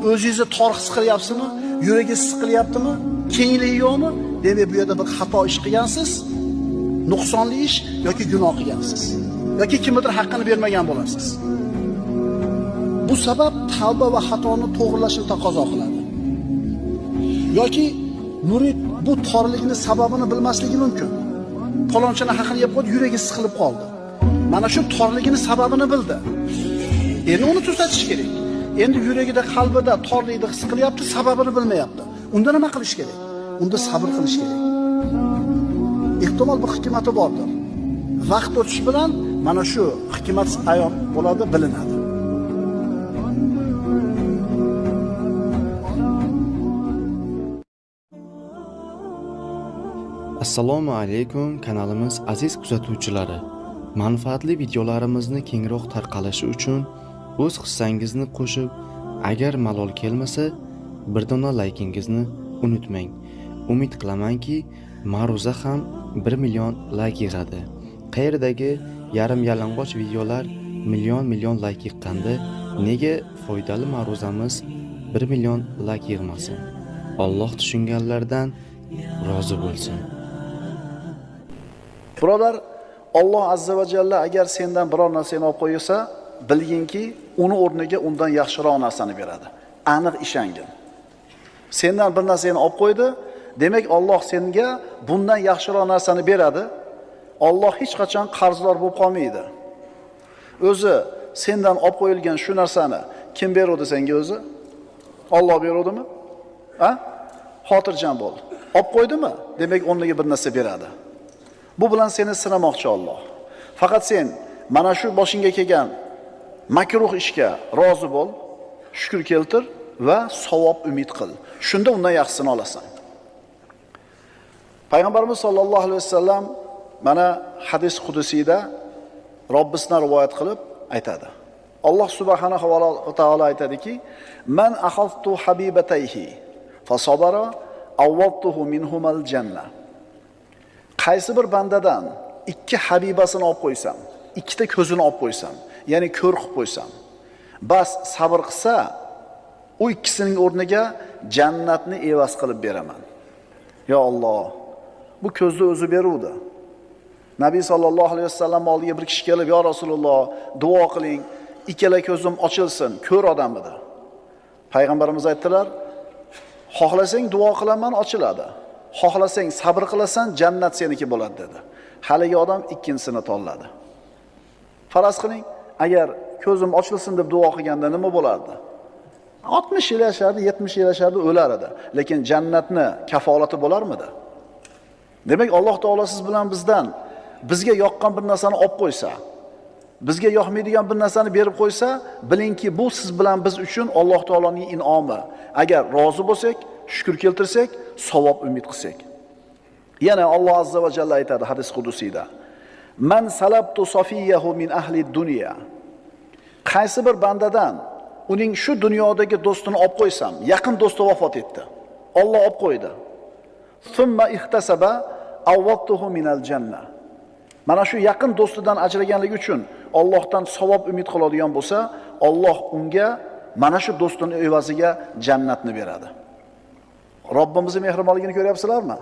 o'zingizni tor his qilyapsizmi? Yuragingiz siqilyaptimi? Kengligi yo'qmi? Demak, bu yerda bir xato ish qilgansiz, nuqsonli ish yoki gunoh qilgansiz. Yoki kimdir haqqini bermagan bo'lasiz. Bu sabab tavba va xatoni to'g'rilashni taqozo qiladi. Yoki murid bu torlikning sababini bilmasligi mumkin. Falonchani haqqini yeb qo'yib, yuragi siqilib qoldi. Mana shu torligining sababini bildi. Endi uni tuzatish kerak. Endi yuragida, qalbida torlikni his qilyapti, sababini bilmayapti. Unda nima qilish kerak? Unda sabr qilish kerak. Ehtimol bir hikmati bordir. Vaqt o'tish bilan mana shu hikmat ayon bo'ladi, bilinadi. Assalomu alaykum kanalimiz aziz kuzatuvchilari. Manfaatli videolarimizni kengroq tarqalishi uchun o'z hissangizni qo'shib, agar malol kelmasa, bir dona laykingizni unutmang. Umid qilamanki, ma'ruza ham 1 million layk yig'adi. Qayerdagi yarim yalang'och videolar million layk yiqqanda, nega foydali ma'ruzamiz 1 million layk yig'masin? Alloh tushunganlardan rozi bo'lsin. Birodar, Alloh azza va jalla agar sendan biror narsani olib qo'ysa, bilginki, uni o'rniga undan yaxshiroq narsani beradi. Aniq ishongin. Sendan bir narsani olib qo'ydi, demak Alloh senga bundan yaxshiroq narsani beradi. Alloh hech qachon qarzdor bo'lib qolmaydi. O'zi sendan olib qo'yilgan shu narsani kim beradi senga o'zi? Alloh beradimi? Ha? Xotirjam bo'l. Olib qo'ydimi? Demak o'rniga bir narsa beradi. Bu bilan seni sinamoqchi Alloh. Faqat sen mana shu boshingga kelgan makruh ishga rozi bo'l, shukr keltir va savob umid qil. Shunda undan yaxshisini olasan. Payg'ambarimiz sollallohu alayhi vasallam mana hadis qudusiyda Robbisidan rivoyat qilib aytadi. Alloh subhanahu va taolo aytadiki: "Man akhadtu habibatayhi fa sabara awwadtuhu minhumal janna." Qaysi bir bandadan ikki habibasini olib qo'ysam, ikkita ko'zini olib qo'ysam, ya'ni ko'r qilib qo'ysam, bas sabr qilsa, u ikkisining o'rniga jannatni evaz qilib beraman. Ya Alloh, bu ko'zni o'zi beruvdi. Nabiy sallallohu alayhi vasallam oldiga bir kishi kelib, "Ya Rasululloh, duo qiling, ikkala ko'zim ochilsin." Ko'r odam edi. Payg'ambarimiz aytdilar: "Xohlasang duo qilaman, ochiladi. Xohlasang sabr qilasan, jannat seniki bo'ladi" dedi. Haligi odam ikkinchisini tanladi. Faraz qiling, agar ko'zim ochilsin deb duo qilganda nima bo'lardi? 60 yil yashardi, 70 yil yashardi, o'lar edi. Lekin jannatni kafolati bo'larmidi? Demak, Alloh taolo siz bilan bizdan bizga yoqqan bir narsani olib qo'ysa, bizga yoqmaydigan bir narsani berib qo'ysa, bilingki, bu siz bilan biz uchun Alloh taoloning in'omi. Agar rozi bo'lsak, shukr keltirsak, savob umid qilsak. Yana Alloh azza va jalla aytadi hadis qudusiyda: "Man salabtu safiyahu min ahli dunya." Qaysi bir bandadan uning shu dunyodagi do'stini olib qo'ysam, yaqin do'sti vafot etdi. Alloh olib qo'ydi. Thumma ihtasaba awwadtuhu minal janna. Mana shu yaqin do'stidan ajraganligi uchun Allohdan savob umid qiladigan bo'lsa, Alloh unga mana shu do'stining evaziga jannatni beradi. Robbimizning mehribonligini ko'ryapsizlarmi?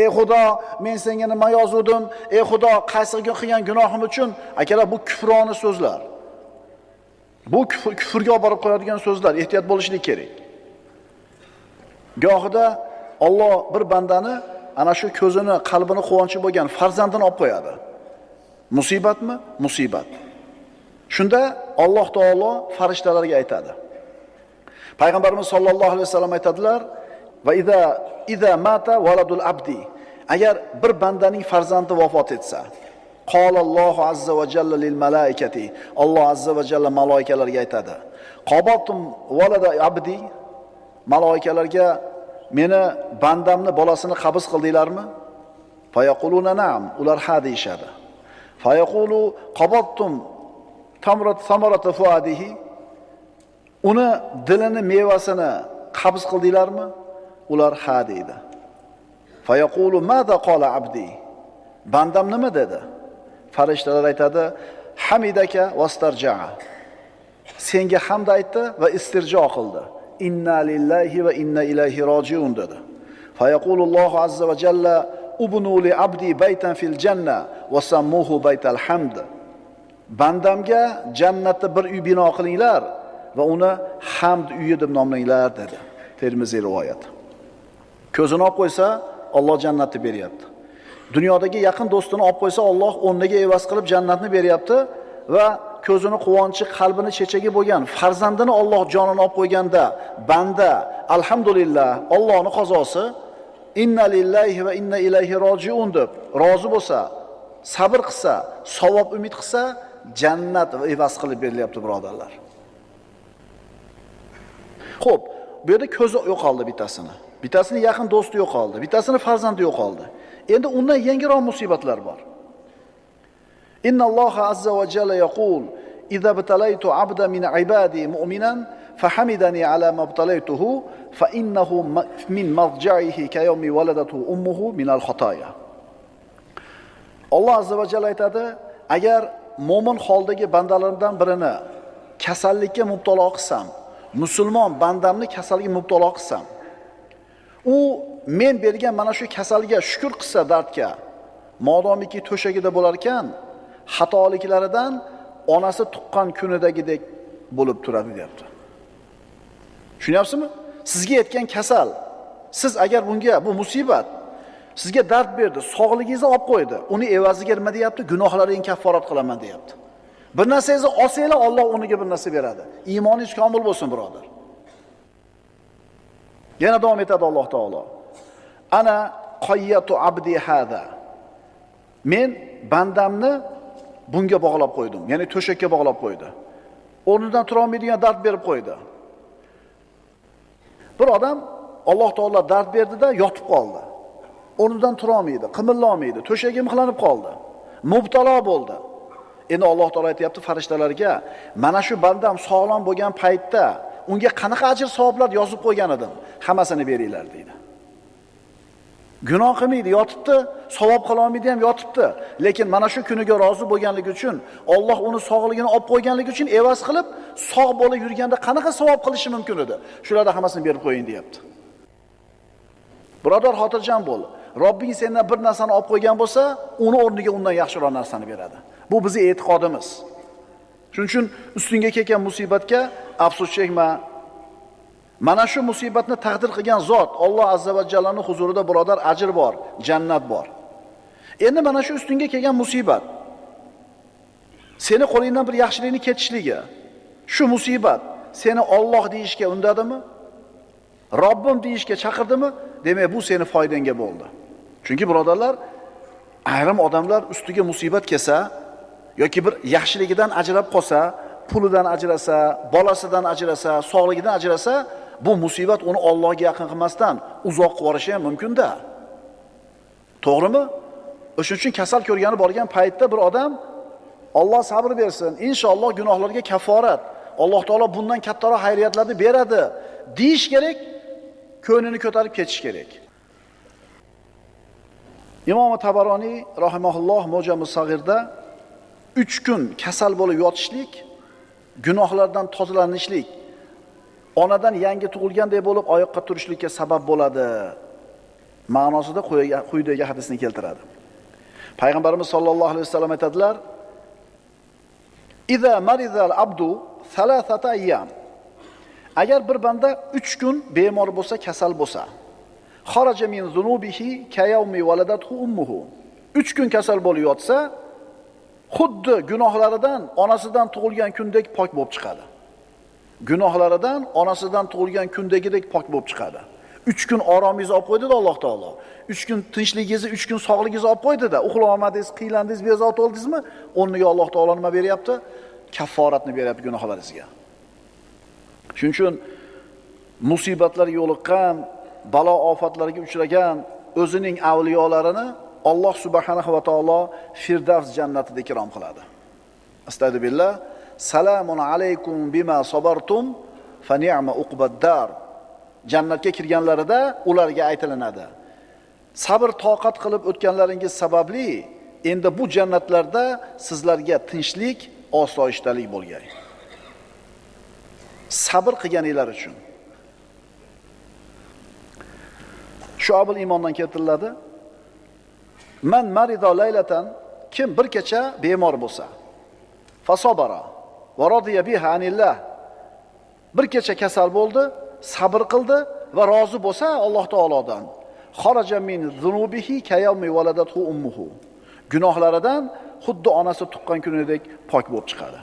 Ey Xudo, men senga nima yozuvdim? Ey Xudo, qaysi qilgan gunohim uchun? Akalar, bu kufrona so'zlar. Bu kufrga olib borib qo'yadigan so'zlar, ehtiyot bo'lishlik kerak. Gohida Alloh bir bandani ana shu ko'zini, qalbini quvonchi bo'lgan farzandini olib qo'yadi. Musibatmi? Musibat. Shunda Alloh taolo farishtalarga aytadi. Payg'ambarimiz sollallohu alayhi vasallam aytadilar: "Va idza mata waladul abdi." Agar bir bandaning farzandi vafot etsa, qolallohu azza va jalla lil malaikati. Alloh azza va jalla malaikalarga aytadi: "Qabatum walada abdi." Malaikalarga meni bandamni bolasini qabz qildinglarmi? Fayaquluna na'am, ular ha deyishadi. Fayaqulu qabattum samarata fuadihi. Uni dilini, mevasini qabz qildinglarmi? Ular ha deydi. Fayaqulu mada qala abdi. Bandam nima dedi? Farishtalar aytadi: hamidaka wastarja'a. Senga hamd aytdi va istirjo qildi. inna lillahi va inna ilayhi rojiun dedi. Fayaqulullohu azza va jalla ubnu li abdi baytan fil janna va sammuhu baytal hamd. Bandamga jannatda bir uy bino qilinglar va uni hamd uyi deb nomlanglar dedi. Termiziy rivoyat. Ko'zini olib qo'ysa, Alloh jannatni beryapti. Dunyodagi yaqin do'stini olib qo'ysa, Alloh o'rniga evaz qilib jannatni beryapti va ko'zini quvonchi, qalbini chechagi bo'lgan farzandini Alloh jonini olib qo'yganda, banda alhamdulillah, Allohning qazosi, inna lillahi va inna ilayhi rojiun deb rozi bo'lsa, sabr qilsa, savob umid qilsa, jannat evaz qilib berilyapti, birodarlar. Xo'p, bu yerda ko'zi yo'qoldi bittasini. Bittasini yaqin do'sti yo'qoldi, bittasini farzandi yo'qoldi. Endi undan yangiroq musibatlar bor. Innalloha azza va jalla yaqul: "Idza batalaytu 'abda min 'ibadi mu'minan fahamidani 'ala ma batalaytuhu fa innahu min marja'ihi ka yawmi waladatu ummuhu min al-khotaya." Alloh azza va jalla aytadi, agar mo'min holdagi bandalarimdan birini kasallikka mubtalo qilsam, musulmon bandamni kasallikka mubtalo qilsam, u men bergan mana shu kasalga shukr qilsa dardga, modomiki to'shagida bo'lar ekan, xatoliklaridan onasi tuqqan kunidagidek bo'lib turadi deyapti. Tushunyapsizmi? Sizga yetgan kasal, siz agar bunga bu musibat sizga dard berdi, sog'ligingizni olib qo'ydi, uni evaziga nima deyapti? Gunohlaringni kafforat qilaman deyapti. Bir narsangizni olsanglar, Alloh uniga bir narsa beradi. Iymoningiz komil bo'lsin, birodar. Yana davom etadi Alloh taolo. Ana qayyatu abdi hada. Men bandamni bunga bog'lab qo'ydim. Ya'ni to'shakka bog'lab qo'ydi. O'rnidan tura olmaydigan dard berib qo'ydi. Bir odam Alloh taolo dard berdi-da, yotib qoldi. O'rnidan tura olmaydi, qimilla olmaydi, to'shagi mixlanib qoldi. Mubtalo bo'ldi. Endi Alloh taolo aytayapti farishtalarga, mana shu bandam sog'lom bo'lgan paytda unga qanaqa ajr savoblar yozib qo'ygan edim, hammasini beringlar deydi. Gunoh qilmaydi, yotibdi, savob qila olmaydi ham yotibdi. Lekin mana shu kuniga rozi bo'lganligi uchun, Alloh uni sog'ligini olib qo'yganligi uchun evaz qilib, sog' bo'lib yurganda qanaqa savob qilishi mumkin edi? Shularni hammasini berib qo'ying deyapti. Birodar, xotirjam bo'l. Robbing sendan bir narsani olib qo'ygan bo'lsa, uni o'rniga undan yaxshiroq narsani beradi. Bu bizning e'tiqodimiz. Shuning uchun ustingga kelgan musibatga afsus chekma. Mana shu musibatni taqdir qilgan zot Alloh azza va jallaning huzurida, birodar, ajr bor, jannat bor. Endi mana shu ustingga kelgan musibat, seni qo'lingdan bir yaxshilikni ketishligi, shu musibat seni Alloh deyishga undadimi? Robbim deyishga chaqirdimi? Demak, bu seni foydangga bo'ldi. Chunki birodarlar, ayrim odamlar ustiga musibat kelsa yoki bir yaxshiligidan ajrab qolsa, pulidan ajrasa, bolasidan ajrasa, sog'ligidan ajrasa, bu musibat uni Allohga yaqin qilmasdan uzoq qilib yuborishi ham mumkin-da. To'g'rimi? O'shuning uchun kasal ko'rgani borgan paytda bir odam Alloh sabr bersin, inshaalloh gunohlarga kafforat, Alloh taolo bundan kattaroq xayriyatlarni beradi deyish kerak, ko'nglini ko'tarib ketish kerak. Imom Tabaroniy rahimahulloh Mo'jamul Sag'irda 3 kun kasal bo'lib yotishlik, gunohlardan tozalanishlik, onadan yangi tug'ilgandek bo'lib oyoqqa turishlikka sabab bo'ladi ma'nosida quyidagi hadisni keltiradi. Payg'ambarimiz sollallohu alayhi vasallam aytadilar: "Iza marizal abdu thalathata ayyam." Agar bir banda 3 kun bemor bo'lsa, kasal bo'lsa, kharaja min zunubihi ka yawmi waladathu ummuhu. 3 kun kasal bo'lib yotsa, xuddi gunohlaridan onasidan tug'ilgan kundek pok bo'lib chiqadi. Gunohlaridan onasidan tug'ilgan kundagidek pok bo'lib chiqadi. 3 kun oromingizni olib qo'ydi-da Alloh taolo. 3 kun tinchligingizni, 3 kun sog'ligingizni olib qo'ydi-da. Uxlay olmadingiz, qiylandingiz, bezovta oldingizmi? O'rniga Alloh taolo nima beryapti? Kafforatni beryapti gunohlaringizga. Shuning uchun musibatlarga yo'liqqan, balo ofatlarga uchragan o'zining avliyolarini Alloh subhanahu va taolo Firdavs jannatida ikrom qiladi. Astagfirullah. Salamun alaykum bima sabartum fa ni'ma uqbaddar. Jannatga kirganlarida ularga aytilinadi: sabr toqat qilib o'tganlaringiz sababli endi bu jannatlarda sizlarga tinchlik, osoyishtalik bo'lgan. Sabr qilganinglar uchun, Shu'abul iymondan keltiriladi. Man marida laylatan, kim bir kecha bemor bo'lsa, fasobara va radiya biha anillah, bir kecha kasal bo'ldi, sabr qildi va rozi bo'lsa Alloh taolodan, xaraja min zunubihi kayawmi waladathu ummuhu, gunohlaridan xuddi onasi tuqqan kunidek pok bo'lib chiqadi.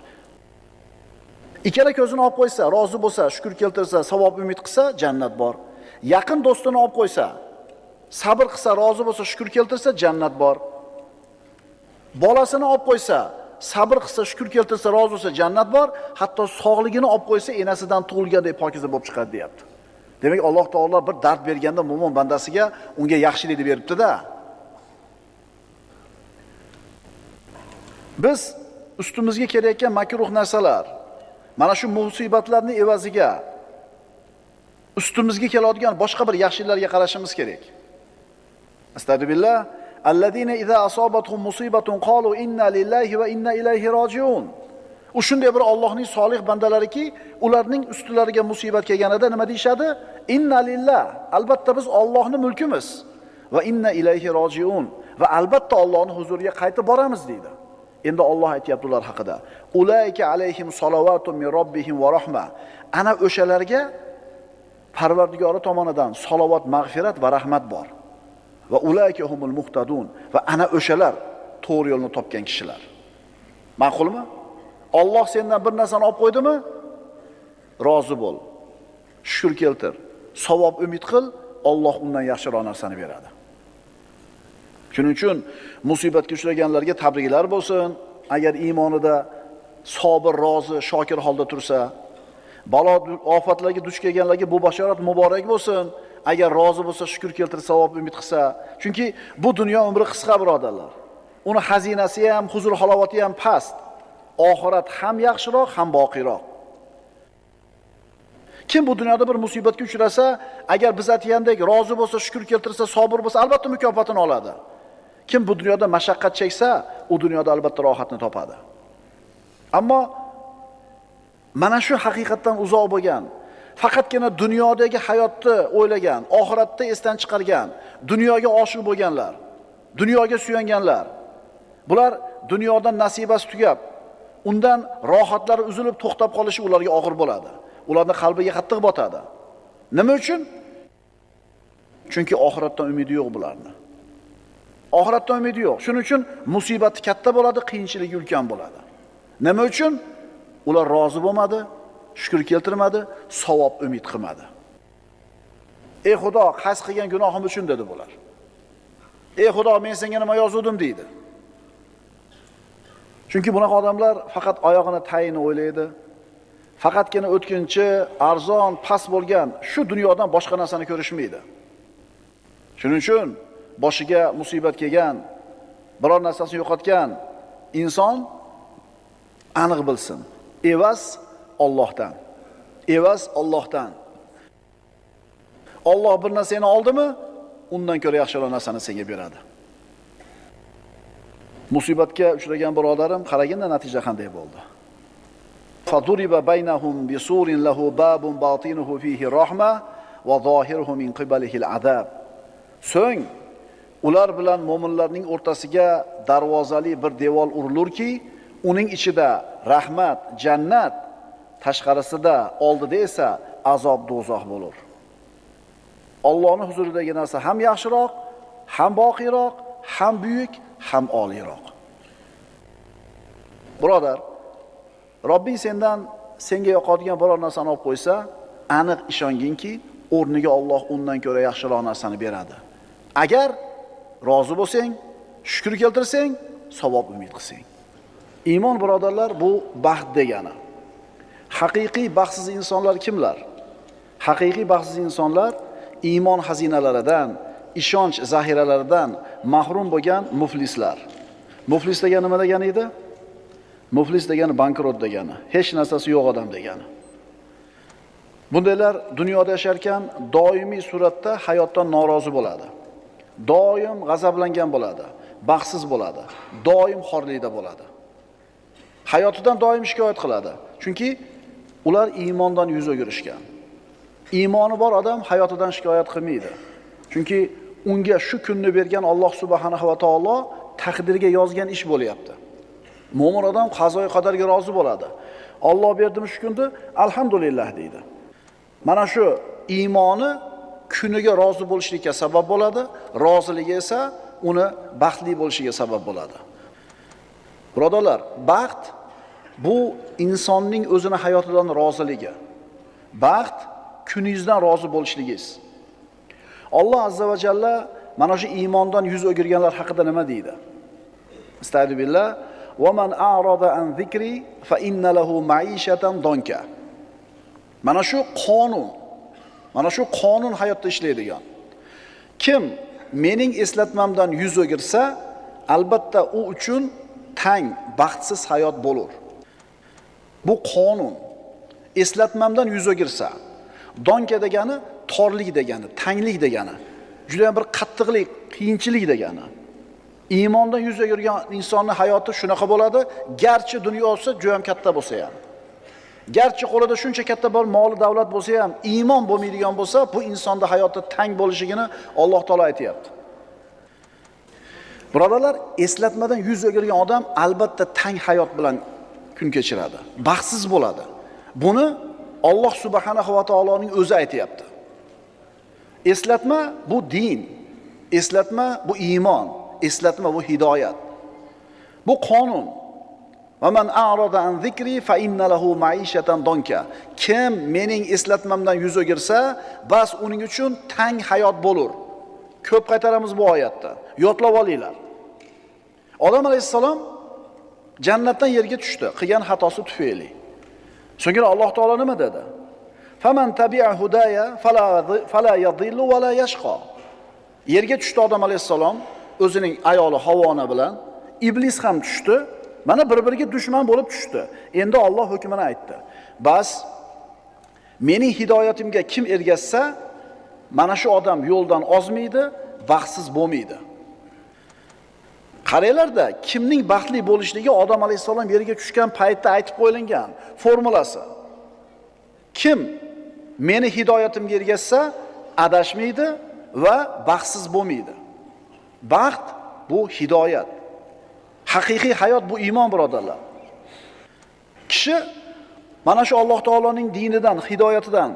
Ikkala ko'zini olib qo'ysa, rozi bo'lsa, shukr keltirsa, savob umid qilsa, jannat bor. Yaqin do'stini olib qo'ysa, sabr qilsa, rozi bo'lsa, shukr keltirsa, jannat bor. Bolasini olib qo'ysa, sabr qilsa, shukr keltirsa, rozi bo'lsa, jannat bor. Hatto sog'ligini olib qo'ysa, enasidan tug'ilgandek pokiza bo'lib chiqadi, deyapti. Demak, Alloh taolo bir dard berganda mo'min bandasiga unga yaxshilikni beribdi-da. Biz ustimizga kelayotgan makruh narsalar, mana shu musibatlarning evaziga ustimizga keladigan boshqa bir yaxshiliklarga qarashimiz kerak. Astagfirullah. Allazina idza asabatuhum musibatun qalu inna lillahi va inna ilayhi rojiun. U shunday bir Allohning solih bandalariki, ularning ustilariga musibat kelganida nima deyshadi? Inna lillah. Albatta biz Allohning mulkimiz va inna ilayhi rojiun. Va albatta Allohning huzuriga qaytib boramiz deydi. Endi Alloh aytayapti ular haqida. Ulayka alayhim salavatun min robbihim va rahma. Ana o'shalarga Parvardigori tomonidan salovat, mag'firat va rahmat bor. Va ulayka humul muhtadun. Va ana o'shalar to'g'ri yo'lni topgan kishilar. Ma'qulmi? Alloh sendan bir narsani olib qo'ydimi? Rozi bo'l. Shukr keltir. Savob umid qil, Alloh undan yaxshiroq narsani beradi. Shuning uchun musibatga uchraganlarga tabriklar bo'lsin. Agar iymonida sabr, rozi, shokir holda tursa, balo ofatlarga duch kelganlarga bu bashorat muborak bo'lsin. Agar rozi bo'lsa, shukr keltirib savob umid qilsa. Chunki bu dunyo umri qisqa, birodarlar. Uni xazinasi ham, huzur halovati ham past. Oxirat ham yaxshiroq, ham boqiyroq. Kim bu dunyoda bir musibatga uchrasa, agar biz aytgandek rozi bo'lsa, shukr keltirsa, sabr bo'lsa, albatta mukofotini oladi. Kim bu dunyoda mashaqqat cheksa, u dunyoda albatta rohatni topadi. Ammo mana shu haqiqatdan uzoq bo'lgan, faqatgina dunyodagi hayotni o'ylagan, oxiratda esdan chiqargan, dunyoga oshiq bo'lganlar, dunyoga suyanganlar, bular dunyodan nasibasi tugab, undan rohatlari uzilib to'xtab qolishi ularga og'ir bo'ladi. Ularning qalbiga qattiq botadi. Nima uchun? Chunki oxiratdan umidi yo'q bularning. Oxiratdan umidi yo'q. Shuning uchun musibati katta bo'ladi, qiyinchiligi ulkan bo'ladi. Nima uchun? Ular rozi bo'lmadi, shukr keltirmadi, savob umid qilmadi. Ey Xudo, qasd qilgan gunohim uchun dedi bular. Ey Xudo, men senga nima yozuvdim deydi. Chunki bunaqa odamlar faqat oyog'ini tayini o'ylaydi. Faqatgina o'tkinchi, arzon, past bo'lgan shu dunyodan boshqa narsani ko'rishmaydi. Shuning uchun boshiga musibat kelgan, biror narsasini yo'qotgan inson aniq bilsin. Evaz Allohdan. Evaz Allohdan. Alloh bir narsani oldimi, undan ko'ra yaxshiroq narsani senga beradi. Musibatga uchragan birodarim, qaraganda natija qanday bo'ldi. Faduriba baynahum bisurin lahu babun batinuhu fihi rahma va zohiruhu min qibalihi al-azab. So'ng ular bilan mo'minlarning o'rtasiga darvozali bir devor urilurki, uning ichida rahmat, jannat, tashqarisida, oldida esa azob, do'zax bo'lur. Allohning huzuridagi narsa ham yaxshiroq, ham boqiyroq, ham buyuk, ham oliyroq. Birodar, Robbing senga yoqadigan biror narsani olib qo'ysa, aniq ishonginki, o'rniga Alloh undan ko'ra yaxshiroq narsani beradi. Agar rozi bo'lsang, shukr keltirsang, savob umid qilsang. Iymon, birodarlar, bu baxt degani. Haqiqiy baxtsiz insonlar kimlar? Haqiqiy baxtsiz insonlar iymon xazinalaridan, ishonch zahiralaridan mahrum bo'lgan muflislar. Muflis degani nima degani edi? Muflis degani bankrot degani, hech narsasi yo'q odam degani. Bundaylar dunyoda yasharkan doimiy suratda hayotdan norozi bo'ladi. Doim g'azablangan bo'ladi, baxtsiz bo'ladi, doim xorlikda bo'ladi. Hayotidan doim shikoyat qiladi. Chunki ular iymondan yuz o'girishgan. Iymoni bor odam hayotidan shikoyat qilmaydi. Chunki unga shu kunni bergan Alloh subhanahu va taolo taqdirga yozgan ish bo'lyapti. Mo'min odam qazoy qadarga rozi bo'ladi. Alloh berdimi shu kunni, alhamdulillah deydi. Mana shu iymoni kuniga rozi bo'lishlikka sabab bo'ladi, roziligi esa uni baxtli bo'lishiga sabab bo'ladi. Birodarlar, baxt bu insonning o'zini hayotidan roziligi. Baxt kuningizdan rozi bo'lishligingiz. Alloh azza va jalla mana shu iymondan yuz o'girganlar haqida nima deydi? Estaizu billah: "Va man a'rada an zikri fa inna lahu ma'ishatan donka." Mana shu qonun hayotda ishlaydigan. Kim mening eslatmamdan yuz o'girsa, albatta u uchun tang, baxtsiz hayot bo'lur. Bu qonun. Eslatmamdan yuz o'girsa, donka degani torlik degani, tanglik degani. Juda ham bir qattiqlik, qiyinchilik degani. Iymondan yuz o'girgan insonning hayoti shunaqa bo'ladi, garchi dunyosi juda ham katta bo'lsa ham. Garchi qo'lida shuncha katta bor moli davlat bo'lsa ham, iymon bo'lmaydigan bo'lsa, bu insonning hayoti tang bo'lishigini Alloh taolo aytayapti. Birodarlar, eslatmadan yuz o'girgan odam albatta tang hayot bilan kun kechiradi, baxtsiz bo'ladi. Buni Alloh subhanahu va taoloning o'zi aytayapti. Eslatma bu din, eslatma bu iymon, eslatma bu hidoyat. Bu qonun. Va man a'rada an zikri fa inna lahu ma'ishatan donka. Kim mening eslatmamdan yuz o'girsa, bas uning uchun tang hayot bo'lur. Ko'p qaytaramiz bu oyatda. Yodlab olinglar. Odam alayhissalom jannatdan yerga tushdi, qilgan xatosi tufayli. So'ngra Alloh taolo nima dedi? Faman tabi'a hudaya fala yadhillu va la yashqa. Yerga tushdi odam alayhissalom o'zining ayoli Havvona bilan, iblis ham tushdi. Mana bir-biriga dushman bo'lib tushdi. Endi Alloh hukmini aytdi. Bas mening hidoyatimga kim ergashsa, mana shu odam yo'ldan ozmaydi, baxtsiz bo'lmaydi. Qaranglarda, kimning baxtli bo'lishligi Odam alayhisalom yerga tushgan paytda aytib qo'yilgan formulasi. Kim meni hidoyatimga ergashsa, adashmaydi va baxtsiz bo'lmaydi. Baxt bu hidoyat. Haqiqiy hayot bu iymon, birodarlar. Kishi mana shu Alloh taoloning dinidan, hidoyatidan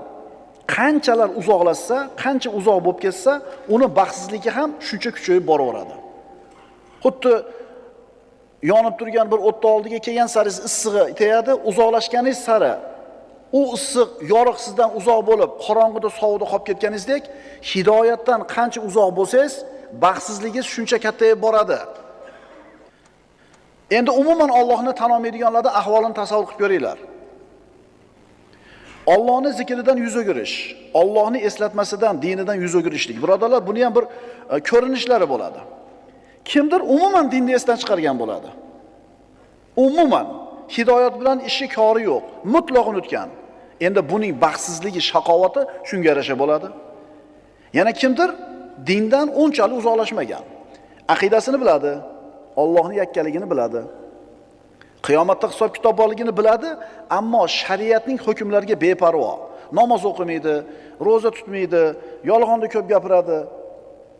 qanchalar uzoqlashsa, qancha uzoq bo'lib ketsa, uni baxtsizligi ham shuncha kuchayib boraveradi. Xuddi yonib turgan bir o'tni oldiga kelgan sari issig'i tegadi, uzoqlashganingiz sari u issiq, yorug' sizdan uzoq bo'lib, qorong'ida, sovuqda qolib ketganingizdek, hidoyatdan qancha uzoq bo'lsangiz, baxtsizligingiz shuncha kattayib boradi. Endi umuman Allohni tan olmaydiganlarning ahvolini tasavvur qilib ko'ringlar. Allohning zikridan yuz o'girish, Allohning eslatmasidan, dinidan yuz o'girishlik. Birodarlar, buni ham bir ko'rinishlari bo'ladi. Kimdir umuman dinni esdan chiqargan bo'ladi. Umuman hidoyat bilan ishi kori yo'q, mutlaq unutgan. Endi buning baxtsizligi, shaqovati shunga yarasha bo'ladi. Yana kimdir dindan unchalik uzoqlashmagan. Aqidasini biladi, Allohning yakkaligini biladi. Qiyomatda hisob kitob borligini biladi, ammo shariatning hukmlariga beparvo. Namoz o'qimaydi, roza tutmaydi, yolg'onni ko'p gapiradi.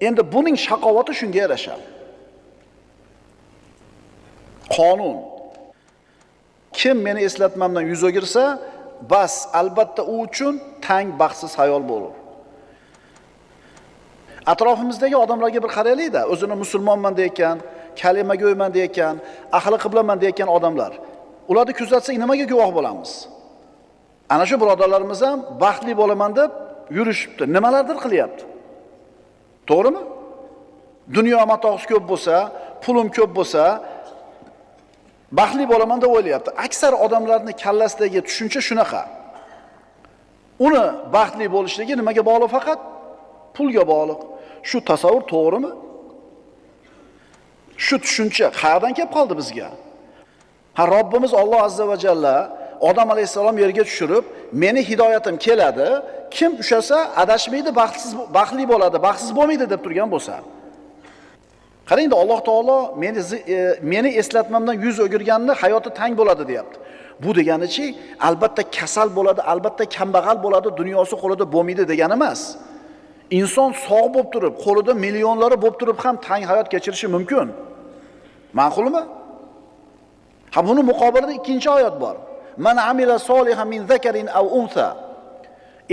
Endi buning shaqovati shunga yarasha. Qonun. Kim meni eslatmamdan yuz o'girsa, bas albatta u uchun tang baxtsiz hayot bo'lur. Atrofimizdagi odamlarga bir qaraylik-da, o'zini musulmonman deyotgan, kalima go'yman deyotgan, ahli qiblaman deyotgan odamlar. Ularni kuzatsak nimaga guvoh bo'lamiz? Ana shu birodarlarimiz ham baxtli bo'laman deb yurishibdi, nimalardir qilyapti. To'g'rimi? Dunyo matosi ko'p bo'lsa, pulim ko'p bo'lsa, baxtli bo'laman deb o'ylayapti. Aksar odamlarning kallasidagi tushuncha shunaqa. Uni baxtli bo'lishligi nimaga bog'liq? Faqat pulga bog'liq. Shu tasavvur to'g'rimi? Shu tushuncha qayerdan kelib qoldi bizga? Robbimiz Alloh azza va jalla Odam alayhisalom yerga tushirib, meni hidoyatim keladi, kim ushasa adashmaydi, baxtli bo'ladi, baxtsiz bo'lmaydi deb turgan bo'lsa. Qarangda, Alloh taolo meni eslatmamdan yuz o'girganni hayoti tang bo'ladi deyapti. Bu deganichi, albatta kasal bo'ladi, albatta kambag'al bo'ladi, dunyosi qo'lida bo'lmaydi degani emas. Inson sog' bo'lib turib, qo'lida millionlari bo'lib turib ham tang hayot kechirishi mumkin. Ma'qulmi? Ha, buni muqobilida ikkinchi oyat bor. Man amila solihan min zakarin aw unsa.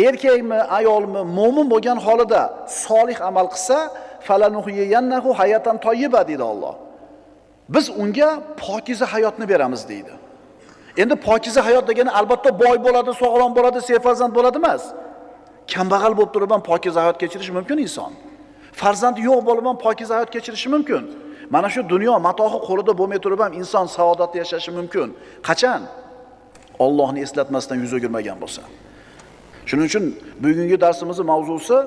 Erkakmi, ayolmi, mo'min bo'lgan holida solih amal qilsa, falanuhyiyannahu hayatan tayyiba deydi Alloh. Biz unga pokiza hayotni beramiz deydi. Endi pokiza hayot degani albatta boy bo'ladi, sog'lom bo'ladi, sefarzand bo'ladi emas. Kambag'al bo'lib turib ham pokiza hayot kechirishi mumkin inson. Farzandi yo'q bo'lib ham pokiza hayot kechirishi mumkin. Mana shu dunyo matohi qo'lida bo'lmay turib ham inson saodatli yashashi mumkin. Qachon? Allohni eslatmasdan yuz o'girmagan bo'lsa. Shuning uchun bugungi darsimizning mavzusi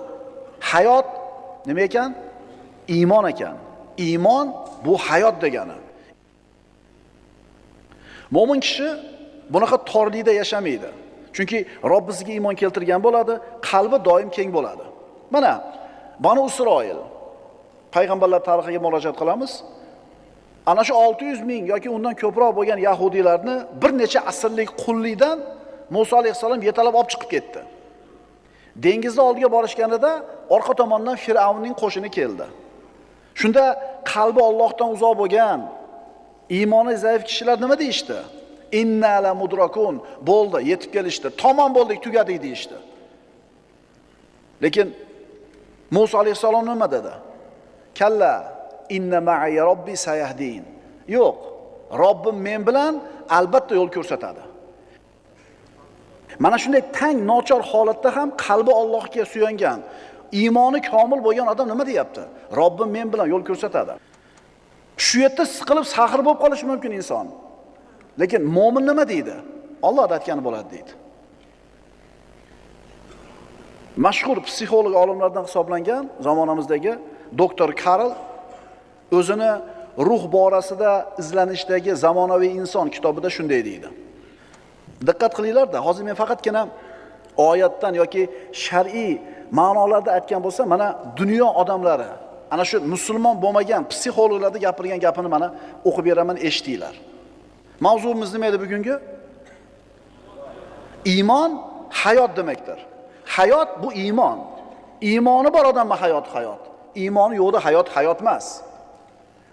hayot nima ekan? Iymon ekan. Iymon bu hayot degani. Mo'min kishi bunaqa torlikda yashamaydi. Chunki Robbisiga iymon keltirgan bo'ladi, qalbi doim keng bo'ladi. Mana Banu Isroil payg'ambarlar tarixiga murojaat qilamiz. Ana shu 600 ming yoki undan ko'proq bo'lgan yahudiylarni bir necha asrlik qullikdan Musa alayhisalom yetalab olib chiqib ketdi. Dengizning oldiga borishganida orqa tomondan Fir'avnning qo'shini keldi. Shunda qalbi Allohdan uzoq bo'lgan, iymoni zaif kishilar nima deyishdi? Inna la mudrakun, bo'ldi, yetib kelishdi. Tamom bo'ldik, tugadik deyishdi. Lekin Musa alayhisalom nima dedi? Kalla inna ma'iya robbi sayahdin. Yo'q, Robbim men bilan albatta yo'l ko'rsatadi. Mana shunday tang nochor holatda ham qalbi Allohga suyangan, iymoni komil bo'lgan odam nima deyapti? Robbim men bilan yo'l ko'rsatadi. Shu yerda siqilib saxir bo'lib qolishi mumkin inson. Lekin mo'min nima deydi? Alloh aytgani bo'ladi deydi. Mashhur psixolog olimlardan hisoblangan zamonamizdagi doktor Karl o'zini ruh borasida izlanishdagi zamonaviy inson kitobida shunday deydi. Diqqat qilinglar-da, hozir men faqatgina oyatdan yoki shar'iy ma'nolarda aytgan bo'lsa, mana dunyo odamlari, ana shu musulmon bo'lmagan psixologlarda gapirgan gapini mana o'qib beraman, eshitinglar. Mavzuimiz nima edi bugungi? Iymon hayot demakdir. Hayot bu iymon. Iymoni bor odamma hayot. Iymoni yo'qda hayot emas.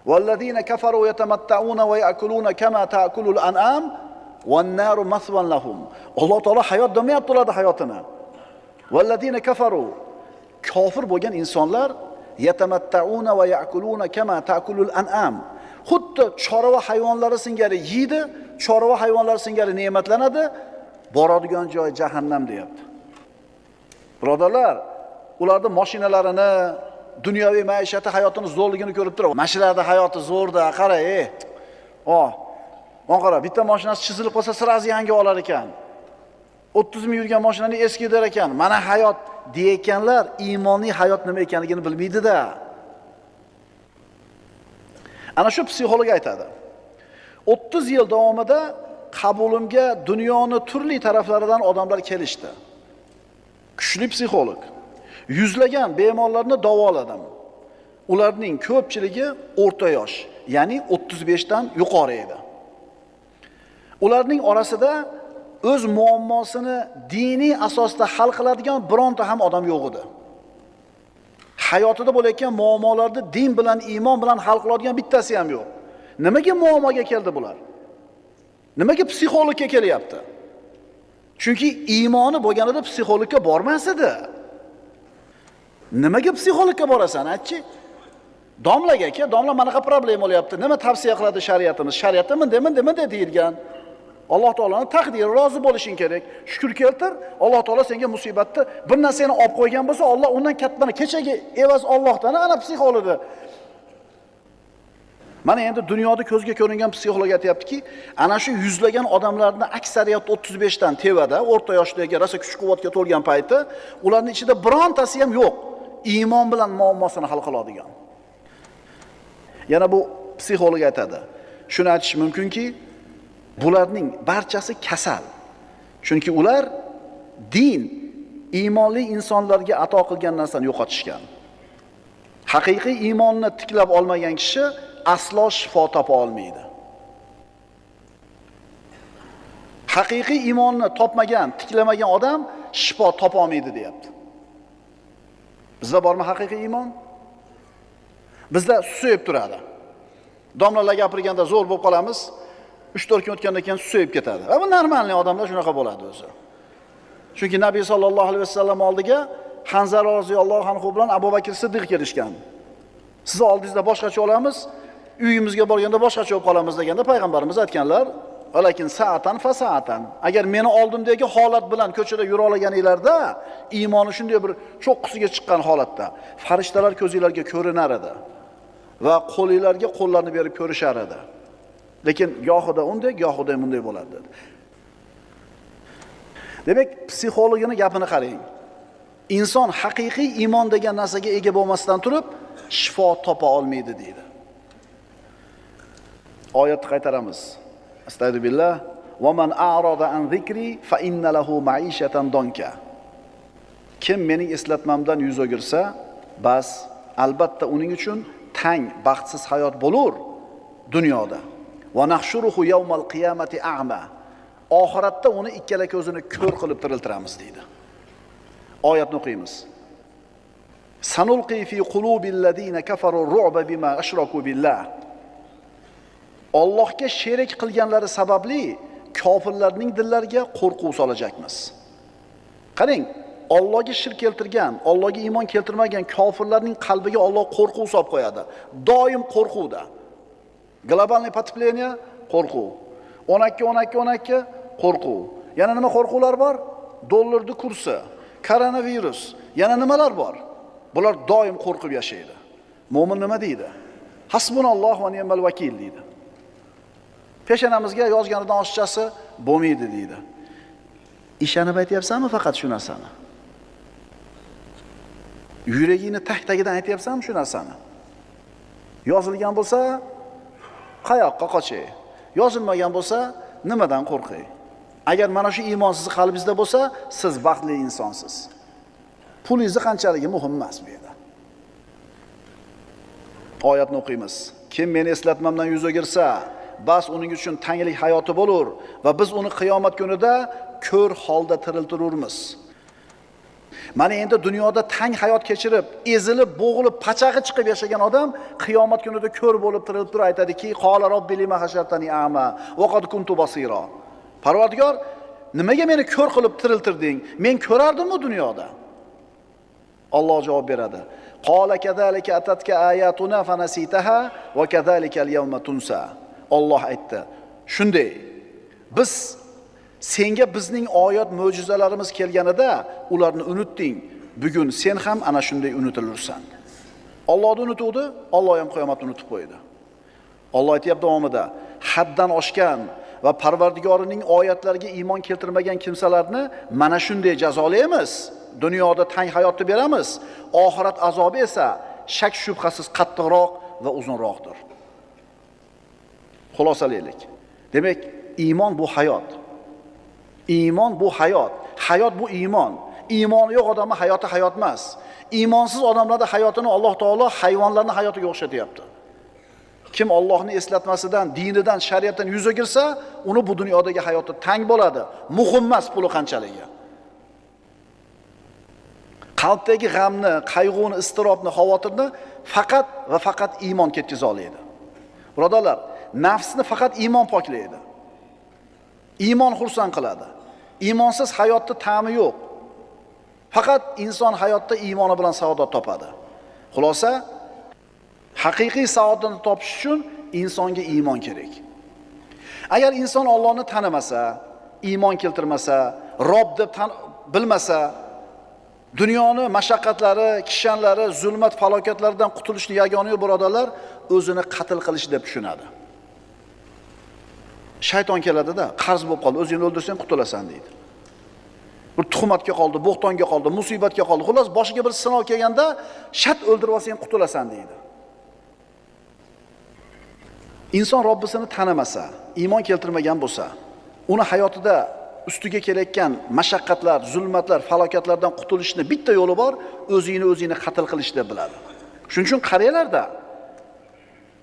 Vallazina kafaru yatamatta'una va ya'kuluna kama ta'kulul an'am wan naru maswan lahum. Alloh taolo hayot demayapti ularni hayotini. Vallazina kafaru, kofir bo'lgan insonlar yatamatta'una va ya'kuluna kama ta'kulul an'am. Xuddi chorva hayvonlari singari yeydi, chorva hayvonlari singari ne'matlanadi, boradigan joy jahannam deyapti. Birodarlar, ularning mashinalarini, dunyoviy maishati hayotini zo'rligini ko'rib turib, mashinada hayoti zo'rda, qara, Mana qara, bitta mashinasi chizilib qolsa, sirazi yangi olar ekan. 30 ming yurgan mashinani eski der ekan. Mana hayot deyotganlar iymonli hayot nima ekanligini bilmaydi-da. Ana shu psixolog aytadi. 30 yil davomida qabulimga dunyoning turli taraflaridan odamlar kelishdi. Kuchli psixolog. Yuzlagan bemorlarni davoladim. Ularning ko'pchiligi o'rta yosh, ya'ni 35 dan yuqori edi. Ularning orasida o'z muammosini diniy asosda hal qiladigan bironta ham odam yo'q edi. Hayotida bo'layotgan muammolarni din bilan, iymon bilan hal qiladigan bittasi ham yo'q. Nimaga muammoga keldi bular? Nimaga psixologga kelyapti? Chunki iymoni bo'lganida psixologga bormas edi. Nimaga psixologga borasan, aytchi? Domlaga aka, domla manaqa problem bo'lyapti. Nima tavsiya qiladi shariatimiz? Shariatda men deyilgan. Alloh taolaning taqdiri, rozi bo'lishing kerak. Shukr keltir. Alloh taolo senga musibatni bir narsani olib qo'ygan bo'lsa, Alloh undan kattani kechagi evaz Allohdan ana psixologi. Mana endi dunyoda ko'zga ko'ringan psixolog aytayaptiki, ana shu yuzlagan odamlarning aksariyat 35 dan tevada, o'rta yoshdagi, rosa kuch-quvvatga to'lgan payti, ularning ichida birontasi ham yo'q. Iymon bilan muammosini hal qiladigan. Yana bu psixolog aytadi. Shuni aytish mumkinki, bularning barchasi kasal. Chunki ular din, iymonli insonlarga ato qilgan narsani yo'qotishgan. Haqiqiy iymonni tiklab olmagan kishi aslo shifo topa olmaydi. Haqiqiy iymonni topmagan, tiklamagan odam shifo topa olmaydi, deyapti. Bizda bormi haqiqiy iymon? Bizda susayib turadi. Domlalar gapirganda zo'r bo'lib qolamiz. 3-4 kun o'tgandan keyin susayib ketadi. Va bu normalniy odamlar shunaqa bo'ladi o'zi. Chunki Nabiy sallallohu alayhi vasallam oldiga Hanzala roziyallohu anhu bilan Abu Bakr Siddiq kelishgan. Siz oldingizda boshqacha olamiz, uyimizga borganda boshqacha bo'lib qolamiz deganda payg'ambarimiz aytganlar, "Valakin sa'atan fa sa'atan." Agar meni oldimdagi holat bilan ko'chada yura olganinglarda, iymoni shunday bir cho'qqisiga chiqqan holatda, farishtalar ko'zingizlarga ko'rinar edi va qo'lingizlarga qo'llarni berib ko'rishar edi. Lekin gohida unday, gohida bunday bo'ladi dedi. Demak, psixologini gapini qarang. Inson haqiqiy iymon degan narsaga ega bo'lmasdan turib, shifo topa olmaydi deydi. Oyatni qaytaramiz. Astagfirullah. Va man a'rada an zikri fa inna lahu ma'ishatan donka. Kim mening eslatmamdan yuz o'girsa, bas albatta uning uchun tang, baxtsiz hayot bo'lur dunyoda. Va nahshuruhu yawmal qiyamati a'ma. Oxiratda uni ikkala ko'zini ko'r qilib tiriltiramiz deydi. Oyatni o'qiymiz. Sanulqi fi qulubil ladina kafaru ru'ba bima ashraku billah. Allohga sherik qilganlari sababli kofirlarning dillariga qo'rquv solajakmiz. Qarang, Allohga shirk keltirgan, Allohga iymon keltirmagan kofirlarning qalbiga Alloh qo'rquv solib qo'yadi. Doim qo'rquvda. Globalniy potrebleniya qo'rquv. 12 qo'rquv. Yana nima qo'rquvlar bor? Dollarning kursi, koronavirus, yana nimalar bor? Bular doim qo'rqib yashaydi. Mo'min nima deydi? Hasbunallohu va ni'mal vakil deydi. Peshanamizga yozganidan oshchasi bo'lmaydi deydi. Ishonib aytyapsanmi faqat shu narsani? Yuragingni tag-tagidan aytyapsanmi shu narsani? Yozilgan bo'lsa, qayoqqa qochay? Yozilmagan bo'lsa, nimadan qo'rqay? Agar mana shu iymon sizning qalbingizda bo'lsa, siz baxtli insonsiz. Pulingiz qanchaligi muhim emas bu yerda. Oyatni o'qiymiz. Kim meni eslatmamdan yuz o'girsa, bas uning uchun tanglik hayoti bo'lur va biz uni qiyomat kunida ko'r holda tiriltirurmiz. Mana endi dunyoda tang hayot kechirib, ezilib, bo'g'ilib, pachag'i chiqib yashagan odam qiyomat kunida ko'r bo'lib tirilib turib aytadiki, "Qala robbi lima hashartani a'ma va qad kuntu basira." Parvardigor, nimaga meni ko'r qilib tiriltirding? Men ko'rardim-ku dunyoda. Alloh javob beradi. Qala kadhalika atatka ayatuna fanasitaha va kadhalika al-yawma tunsa. Alloh aytdi. Shunday. Biz senga bizning oyat mo'jizalarimiz kelganida ularni unutding. Bugun sen ham ana shunday unutilursan. Allohni unutuvdi, Alloh ham qiyomatni unutib qo'ydi. Alloh aytibdi davomida, haddan oshgan va Parvardigorining oyatlariga iymon keltirmagan kimsalarni mana shunday jazolaymiz. Dunyoda tang hayotni beramiz. Oxirat azobi esa shak shubhasiz qattiqroq va uzunroqdir. Xulosalaylik. Demak, iymon bu hayot. Iymon bu hayot. Hayot bu iymon. Iymoni yo'q odamning hayoti hayot emas. Iymonsiz odamlarning hayotini Alloh taolo hayvonlarning hayotiga o'xshatyapti. Kim Allohning eslatmasidan, dinidan, shariatdan yuz o'girsa, uni bu dunyodagi hayoti tang bo'ladi. Muhim emas puli qanchaligi. Qalbdagi g'amni, qayg'uni, iztirobni, xavotirni faqat va faqat iymon ketkiza oladi. Birodarlar, nafsni faqat iymon poklaydi. Iymon xursand qiladi. Iymonsiz hayotda ta'mi yo'q. Faqat inson hayotda iymoni bilan saodat topadi. Xulosa, haqiqiy saodatni topish uchun insonga iymon kerak. Agar inson Allohni tanimasa, iymon keltirmasa, Rob deb bilmasa, dunyoni mashaqqatlari, kishanlari, zulmat, falokatlardan qutulishni yagona yo'l birodarlar, o'zini qatl qilish deb tushunadi. Shayton keladi-da, qarz bo'lib qoldi, o'zingni o'ldirsang qutulasan deydi. Bir tuhmatga qoldi, bo'xtonga qoldi, musibatga qoldi. Xullas, boshiga bir sinov kelganda, shat o'ldirib olsang qutulasan deydi. Inson Robbisini tanimasa, iymon keltirmagan bo'lsa, uni hayotida ustiga kelayotgan mashaqqatlar, zulmatlar, falokatlardan qutulishni bitta yo'li bor, o'zini qatl qilish deb biladi. Shuning uchun qaranglar-da.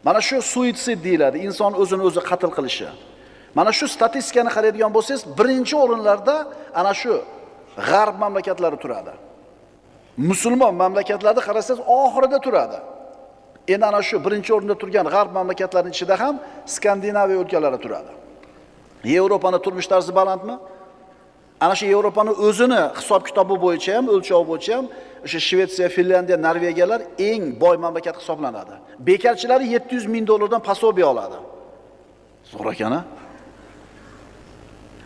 Mana shu suitsid deyiladi, inson o'zini o'zi qatl qilishi. Mana shu statistikani qaraydigan bo'lsangiz, birinchi o'rinlarda ana shu g'arb mamlakatlari turadi. Musulmon mamlakatlarda qarasangiz oxirida turadi. Endi ana shu birinchi o'rinda turgan g'arb mamlakatlarining ichida ham Skandinaviya o'lkalari turadi. Yevropani turmush tarzi balandmi? Ana shu Yevropaning o'zini hisob-kitobi bo'yicha ham, o'lchovi bo'yicha ham o'sha Shvetsiya, Finlandiya, Norvegiyalar eng boy mamlakat hisoblanadi. Bekarchilari 700 ming dollardan pasobiya oladi. Zo'r ekan-a?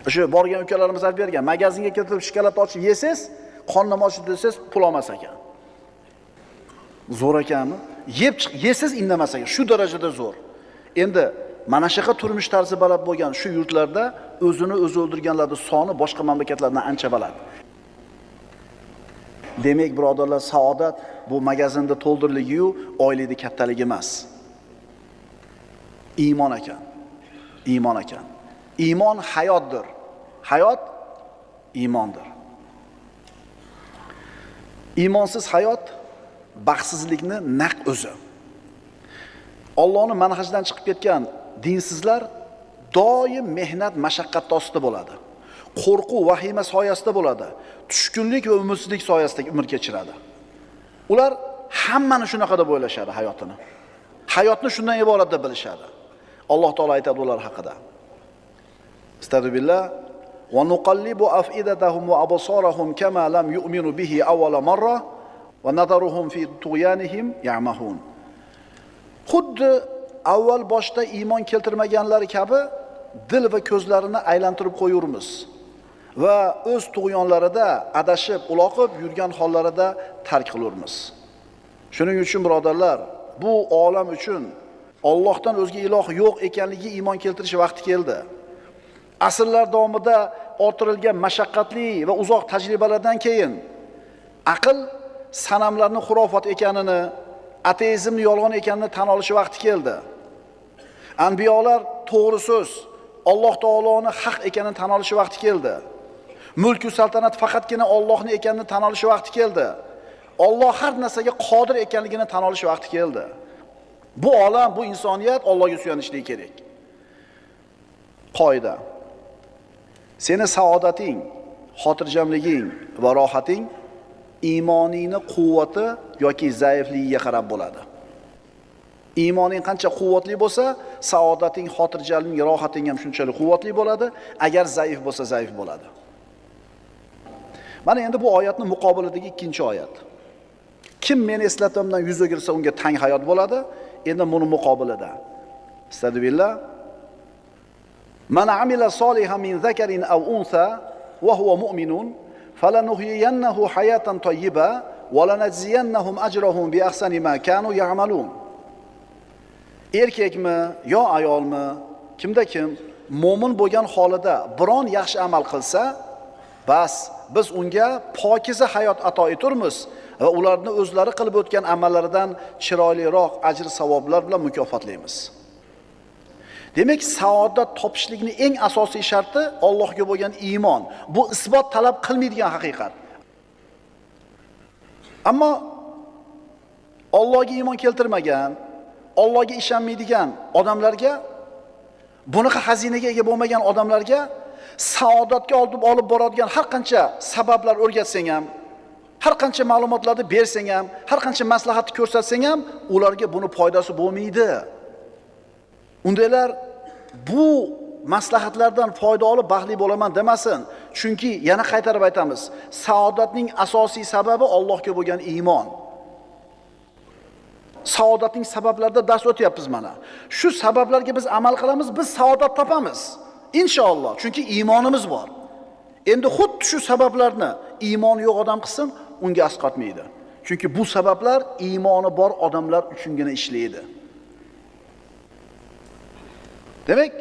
O'sha borgan ukalarimiz aytib bergan, magazinga kirib shokolad ochib yesangiz, qonni ochib desangiz pul olmas ekan. Zo'r ekanmi? Yesiz indamas ekan. Shu darajada zo'r. Endi mana shunaqa turmush tarzi baland bo'lgan shu yurtlarda o'zini o'zi o'ldirganlarning soni boshqa mamlakatlardan ancha baland. Demak, birodarlar, saodat bu magazinda to'ldiriligi-yu, oylikning kattaligi emas. Iymon ekan. Iymon ekan. Iymon hayotdir. Hayot iymondir. Iymonsiz hayot baxtsizlikni naq o'zi. Allohning manhajidan chiqib ketgan dinsizlar doim mehnat, mashaqqat ostida bo'ladi. Qo'rquv, vahima soyasida bo'ladi. Tushkunlik va umidsizlik soyasida umr kechiradi. Ular hammani shunaqa deb o'ylashadi hayotini. Hayotni shundan iborat deb bilishadi. Alloh taolo aytadi ular haqida. Astagfirullah va nuqallibu afidatahum va absarahum kama lam yu'minu bihi awwala marra va nadaruhum fi tughyanihim ya'mahun. Xuddi avval boshda iymon keltirmaganlari kabi dil va ko'zlarini aylantirib qo'yurmiz va o'z tug'yonlarida adashib, uloqib yurgan hollarida tark qilurmiz. Shuning uchun birodarlar, bu olam uchun Allohdan o'zga iloh yo'q ekanligi iymon keltirish vaqti keldi. Asrlar davomida orttirilgan mashaqqatli va uzoq tajribalardan keyin aql sanamlarning xurofot ekanini, ateizmni yolg'on ekanini tan olishi vaqti keldi. Anbiyolar to'g'ri so'z, Alloh taoloning haq ekanini tan olishi vaqti keldi. Mulk-u saltanat faqatgina Allohning ekanini tan olishi vaqti keldi. Alloh har narsaga qodir ekanligini tan olishi vaqti keldi. Bu olam, bu insoniyat Allohga suyanishligi kerak. Qoida. Seni saodating, xotirjamliging va rohating iymoningning quvvati yoki zaifligiga qarab bo'ladi. Iymoning qancha quvvatli bo'lsa, saodating, xotirjamliging, rohating ham shunchalik quvvatli bo'ladi. Agar zaif bo'lsa, zaif bo'ladi. Mana endi bu oyatning muqobilidagi ikkinchi oyat. Kim meni eslatimdan yuz o'girsa, unga tang hayot bo'ladi. Endi buni muqobilida. Astagfirullah. Man amila solihan min zakarin aw untha wa huwa mu'minun falanuhyiyannahu hayatan tayyiba wa lanajziyannahum ajrahum bi ahsani ma kanu ya'malun. Erkakmi yo ayolmi, kimda kim mo'min bo'lgan holida biron yaxshi amal qilsa, bas biz unga pokiza hayot ato eturmiz va ularni o'zlari qilib o'tgan amallaridan chiroyliroq ajr savoblar bilan mukofotlaymiz. Demak, saodat topishlikning eng asosiy sharti Allohga bo'lgan iymon. Bu isbot talab qilmaydigan haqiqat. Ammo Allohga iymon keltirmagan, Allohga ishonmaydigan odamlarga, bunaqa xazinaga ega bo'lmagan odamlarga saodatga olib boradigan har qancha sabablar o'rgatsang ham, har qancha ma'lumotlarni bersang ham, har qancha maslahatni ko'rsatsang ham, ularga buni foydasi bo'lmaydi. Undaylar bu maslahatlardan foyda olib baxtli bo'laman demasin. Chunki yana qaytarib aytamiz, saodatning asosiy sababi Allohga bo'lgan iymon. Saodatning sabablarida dars o'tyapmiz mana. Shu sabablarga biz amal qilamiz, biz saodat topamiz. Inshaalloh, chunki iymonimiz bor. Endi xuddi shu sabablarni iymoni yo'q odam qilsin, unga asqatmaydi. Chunki bu sabablar iymoni bor odamlar uchungina ishlaydi. Demak,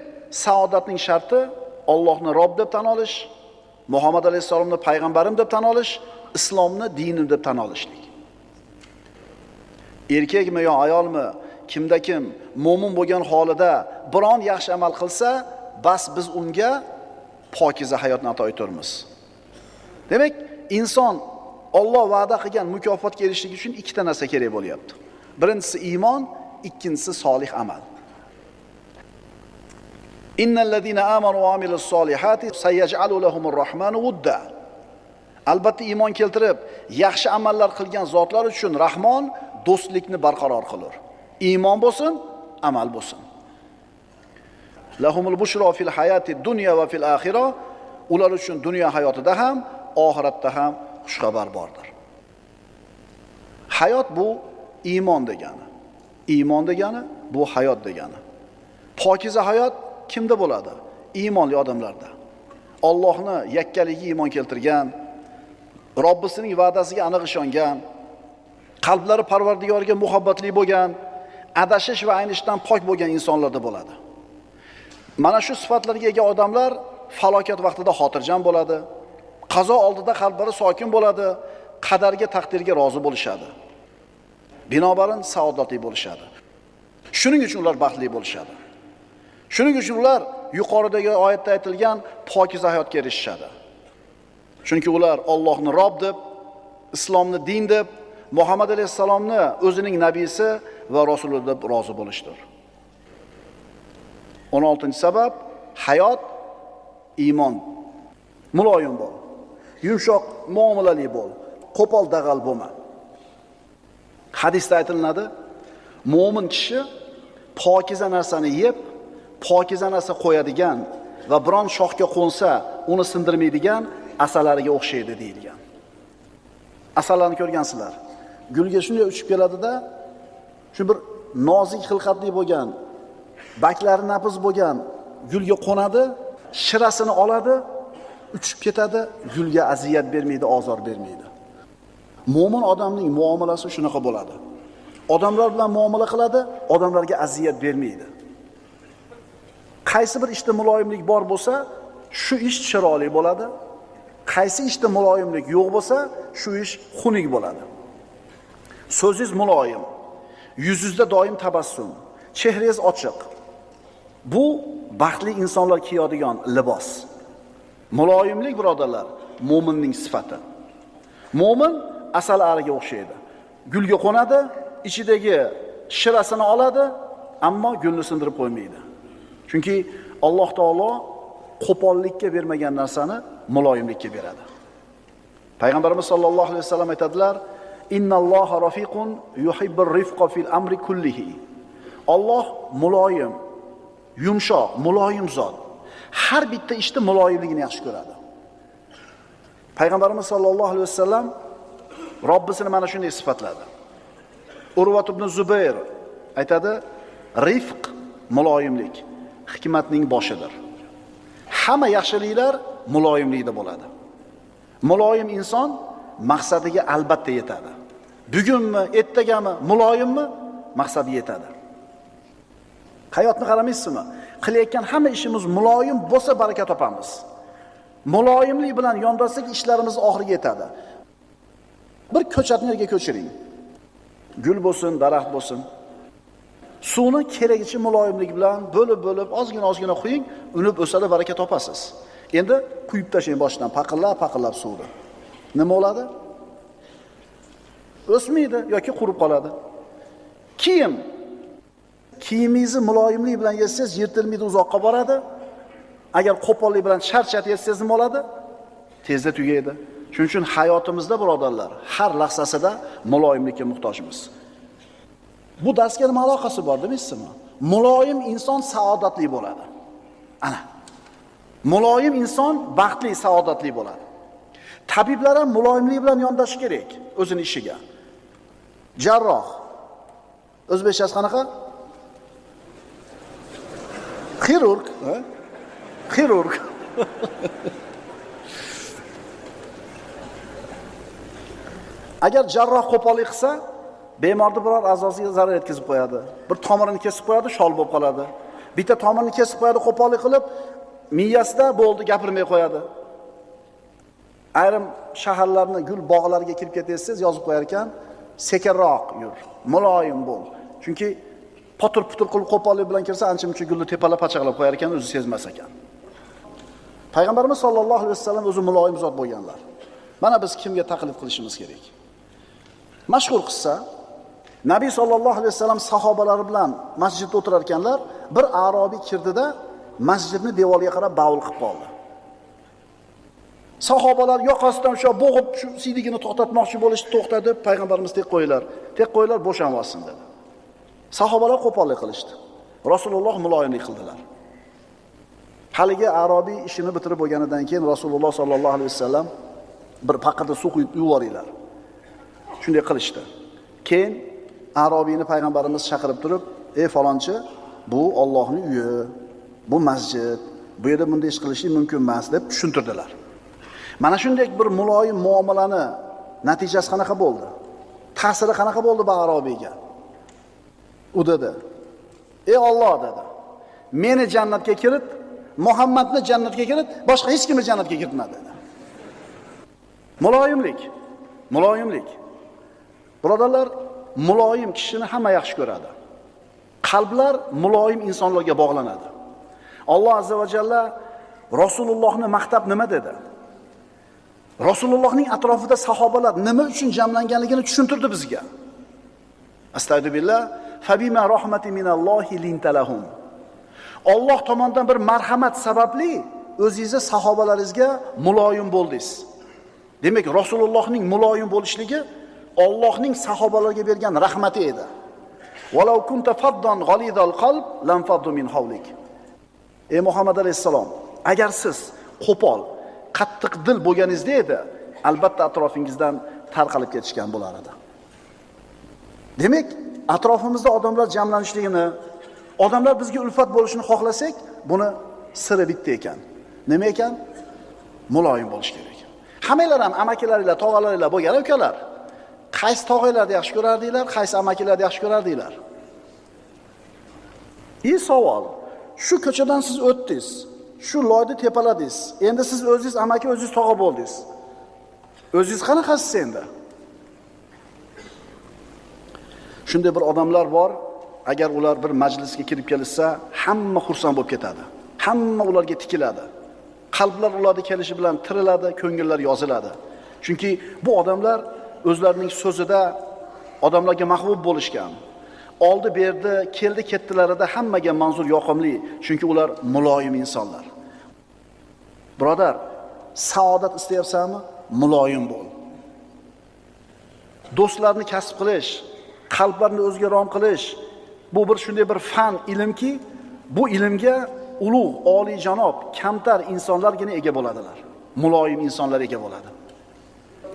saodatning sharti Allohni Robb deb tan olish, Muhammad alayhisolamni payg'ambarim deb tan olish, islomni dinim deb tan olishlik. Erkakmi yo ayolmi, kimda kim mo'min bo'lgan holida biron yaxshi amal qilsa, bas biz unga pokiza hayotni ato etamiz. Demak, inson Alloh va'da qilgan mukofotga erishishlik uchun ikkita narsa kerak bo'lyapti. Birinchisi iymon, ikkinchisi solih amal. Innal ladina amanu va amilus solihati sayaj'alu lahumur rahmanu wudda. Albatta iymon keltirib, yaxshi amallar qilgan zotlar uchun Rahmon do'stlikni barqaror qilur. Iymon bo'lsin, amal bo'lsin. Lahumul bushro fil hayati dunya va fil axira. Ular uchun dunyo hayotida ham, oxiratda ham xushxabar bordir. Hayot bu iymon degani. Iymon degani bu hayot degani. Pokiza hayot kimda bo'ladi? Iymonli odamlarda. Allohni yakkaligiga iymon keltirgan, Robbisining va'dasiga aniq ishongan, qalblari Parvardigoriga muhabbatli bo'lgan, adashish va aynishdan pok bo'lgan insonlarda bo'ladi. Mana shu sifatlarga ega odamlar falokat vaqtida xotirjam bo'ladi, qazo oldida qalblari sokin bo'ladi, qadarga, taqdirga rozi bo'lishadi. Binobarin saodatli bo'lishadi. Shuning uchun ular baxtli bo'lishadi. Shuning uchun ular yuqoridagi oyatda aytilgan pokiza hayotga erishishadi. Chunki ular Allohni Robb deb, islomni din deb, Muhammad alayhisalomni o'zining nabiysi va rasuli deb rozi bo'lishdir. 16-sabab hayot iymon. Muloyim bo'l. Yumshoq muomalali bo'l. Qo'pol dag'al bo'lma. Hadisda aytiladi, mu'min kishi pokiza narsani yeb, pokiza narsa qo'yadigan va biron shoxga qo'nsa, uni sindirmaydigan asalariga o'xshaydi deyilgan. Asallarni ko'rgansizlar. Gulga shunday uchib keladida, shu bir nozik xilqatli bo'lgan, baklari napiz bo'lgan gulga qo'nadi, shirasini oladi, uchib ketadi, gulga aziyat bermaydi, ozor bermaydi. Mo'min odamning muomalasi shunaqa bo'ladi. Odamlar bilan muomala qiladi, odamlarga aziyat bermaydi. Qaysi bir ishda muloyimlik bor bo'lsa, shu ish chiroyli bo'ladi. Qaysi ishda muloyimlik yo'q bo'lsa, shu ish xunuk bo'ladi. So'zingiz muloyim, yuzingizda doim tabassum, chehrangiz ochiq. Bu baxtli insonlar kiyadigan libos. Muloyimlik, birodarlar, mo'minning sifati. Mo'min asal ariga o'xshaydi. Gulga qo'nadi, ichidagi shirasini oladi, ammo gulni sindirib qo'ymaydi. Chunki Alloh taolo qo'pollikka bermagan narsani muloyimlikka beradi. Payg'ambarimiz sollallohu alayhi vasallam aytadilar: "Innalloha rafiqun yuhibbur rifqa fil amri kullihi." Alloh muloyim, yumshoq, muloyim zot. Har bitta ishda muloyimligini yaxshi ko'radi. Payg'ambarimiz sollallohu alayhi vasallam Robbisini mana shunday sifatladi. Urvat ibn Zubayr aytadi: "Rifq muloyimlik hikmatning boshidir." Hamma yaxshiliklar muloyimlikda bo'ladi. Muloyim inson maqsadiga albatta yetadi. Bugunmi, ertagami, muloyimmi, maqsadiga yetadi. Hayotni qaramaysizmi? Qilayotgan hamma ishimiz muloyim bo'lsa baraka topamiz. Muloyimlik bilan yondasak ishlarimiz oxiriga yetadi. Bir ko'chatni yerga ko'chiring. Gul bo'lsin, daraxt bo'lsin. Suvni keragicha muloyimlik bilan bo'lib ozgina quying, unib o'sadi, baraka topasiz. Endi quyib tashlang boshdan, paqillab suvni. Nima bo'ladi? O'smaydi yoki qurib qoladi. Kiyimingizni muloyimlik bilan yechsangiz yirtilmaydi, uzoqqa boradi. Agar qo'pollik bilan charchat yechsangiz nima bo'ladi? Tezda tugaydi. Shuning uchun hayotimizda, birodarlar, har lahzasida muloyimlikka muhtojmiz. Bu darsga nima aloqasi bor deysizmi? Muloyim inson saodatli bo'ladi. Ana. Muloyim inson baxtli, saodatli bo'ladi. Tabiblar ham muloyimlik bilan yondashish kerak o'zini ishiga. Jarroh. O'zbekchasi qanaqa? Xirurg, Xirurg. Agar jarroh qo'pollik qilsa, bemorni biror a'zosiga zarar yetkazib qo'yadi. Bir tomirini kesib qo'yadi, shol bo'lib qoladi. Bitta tomirini kesib qo'yadi, qo'pollik qilib, miyasida bo'ldi, gapirmay qo'yadi. Ayrim shaharlarning gul bog'lariga kirib ketyapsiz, yozib qo'yar ekan, sekinroq yur, muloyim bo'l. Chunki potur-putur qilib qo'pollik bilan kirsa, ancha-muncha gulni tepalab pachaqlab qo'yar ekan, o'zi sezmas ekan. Payg'ambarimiz sollallohu alayhi vasallam o'zi muloyim zot bo'lganlar. Mana biz kimga taqlid qilishimiz kerak? Mashhur qissa, Nabiy sollallohu alayhi vasallam sahobalari bilan masjidda o'tirar ekanlar, bir arobiy kirdida masjidning devoriga qarab baul qilib qoldi. Sahobalar yoqasidan o'sha bo'g'ib shu siydigini to'xtatmoqchi bo'lishdi, to'xtadi, payg'ambarimiz tek qo'yinglar, bo'shanib olsin dedi. Sahobalar qo'pollik qilishdi. Rasululloh muloyimlik qildilar. Haligi Arobiy ishini bitirib bo'lganidan keyin Rasululloh sollallohu alayhi vasallam bir paqirda suv quyib yuboringlar. Shunday qilishdi. Keyin Arobiyni payg'ambarimiz chaqirib turib, "Ey falonchi, bu Allohning uyi, bu masjid, bu yerda bunday ish qilish mumkin emas" deb tushuntirdilar. Mana shunday bir muloyim muomalani natijasi qanaqa bo'ldi? Ta'siri qanaqa bo'ldi bu Arobiyga? U dedi: "Ey Alloh" dedi. "Meni jannatga kirit, Muhammadni jannatga kirit, boshqa hech kimni jannatga kiritma" dedi. Muloyimlik. Birodarlar, muloyim kishini hamma yaxshi ko'radi. Qalblar muloyim insonlarga bog'lanadi. Alloh azza va jalla Rasulullohni maqtab nima dedi? Rasulullohning atrofida sahobalar nima uchun jamlanganligini tushuntirdi bizga. Astagfirullah, fabima rahmatin minallohi lintalahum. Alloh tomonidan bir marhamat sababli o'zingizga sahobalaringizga muloyim bo'ldingiz. Demak, Rasulullohning muloyim bo'lishligi Allohning sahobalarga bergan rahmati edi. Walau kunta faddan ghalidal qalb lam faddu min hawlik. Ey Muhammad alayhisalom, agar siz qo'pol, qattiq dil bo'lganingizda edi, albatta atrofingizdan tarqalib ketishgan bo'lar edi. Demak, atrofimizda odamlar jamlanishligini, odamlar bizga ulfat bo'lishini xohlasak, buni siri bitta ekan. Nima ekan? Muloyim bo'lish kerak. Hammanglar ham amakilaringlar, tog'alaringlar bo'lgan ukalar. Qaysi tog'alarni yaxshi ko'rardinglar, qaysi amakilarni yaxshi ko'rardinglar? Savol. Shu ko'chadan siz o'tdingiz, shu loyni tepaladingiz. Endi siz o'zingiz amaki, o'zingiz tog'a bo'ldingiz. O'zingiz qanaqasiz endi? Shunday bir odamlar bor, agar ular bir majlisga kirib kelsa, hamma xursand bo'lib ketadi. Hamma ularga tikiladi. Qalblar ularga kelishi bilan tiriladi, ko'ngillar yoziladi. Chunki bu odamlar o'zlarining so'zida odamlarga mahbub bo'lishgan. Oldi berdi, keldi ketdilarida hammaga manzur yoqimli, chunki ular muloyim insonlar. Birodar, saodat istayapsanmi? Muloyim bo'l. Do'stlarni kasb qilish, qalblarni o'ziga rom qilish, bu bir shunday bir fan, ilmki, bu ilmga ulug', oliyjanob, kamtar insonlargina ega bo'ladilar. Muloyim insonlar ega bo'ladi.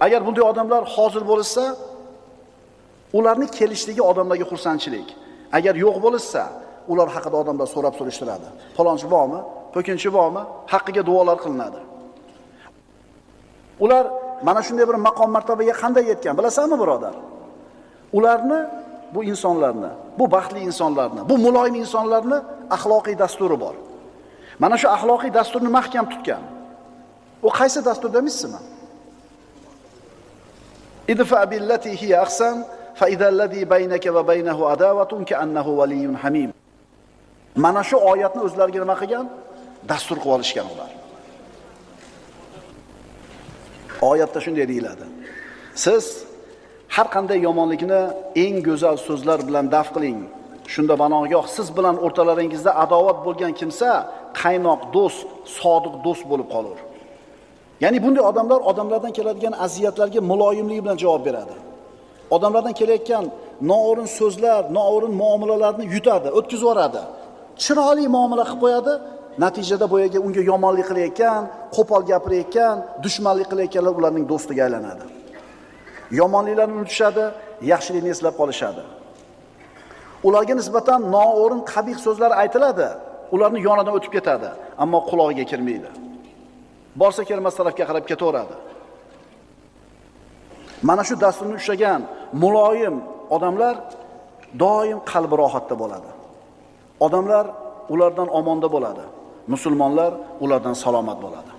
Agar bunday odamlar hozir bo'lsa, ularni kelishligi odamlarga xursandchilik. Agar yo'q bo'lsa, ular haqida odamlar so'rab surishtiradi. Falonchi bormi? Po'kinchi bormi? Haqqiga duolar qilinadi. Ular mana shunday bir maqom martabaga qanday yetgan, bilasanmi birodar? Ularni, bu insonlarni, bu baxtli insonlarni, bu muloyim insonlarni axloqiy dasturi bor. Mana shu axloqiy dasturni mahkam tutgan. U qaysi dastur demisizmi? Idfa billati hiya ahsan fa idalladhi baynaka va baynahu adawatun ka'annahu waliyyun hamim. Mana shu oyatni o'zlariga nima qilgan? Dastur qilib olishgan ular. Oyatda shunday deyiladi. Siz har qanday yomonlikni eng go'zal so'zlar bilan daf qiling. Shunda banogoh siz bilan o'rtalaringizda adovat bo'lgan kimsa qaynoq do'st, sodiq do'st bo'lib qolur. Ya'ni bunday odamlar odamlardan keladigan aziyatlarga muloyimlik bilan javob beradi. Odamlardan kelayotgan noo'rin so'zlar, noo'rin muomalalarni yutadi, o'tkazib yuboradi. Chiroyli muomala qilib qo'yadi, natijada boyaga unga yomonlik qilayotgan, qo'pol gapirayotgan, dushmanlik qilayotganlar ularning do'stiga aylanadi. Yomonliklarni unutishadi, yaxshilikni eslab qolishadi. Ularga nisbatan noo'rin, qabih so'zlar aytiladi, ularning yonidan o'tib ketadi, ammo quloqiga kirmaydi. Borsa kelmas tarafga qarab ketaveradi. Mana shu dasturni ushlagan muloyim odamlar doim qalbi rohatda bo'ladi. Odamlar ulardan omonda bo'ladi. Musulmonlar ulardan salomat bo'ladi.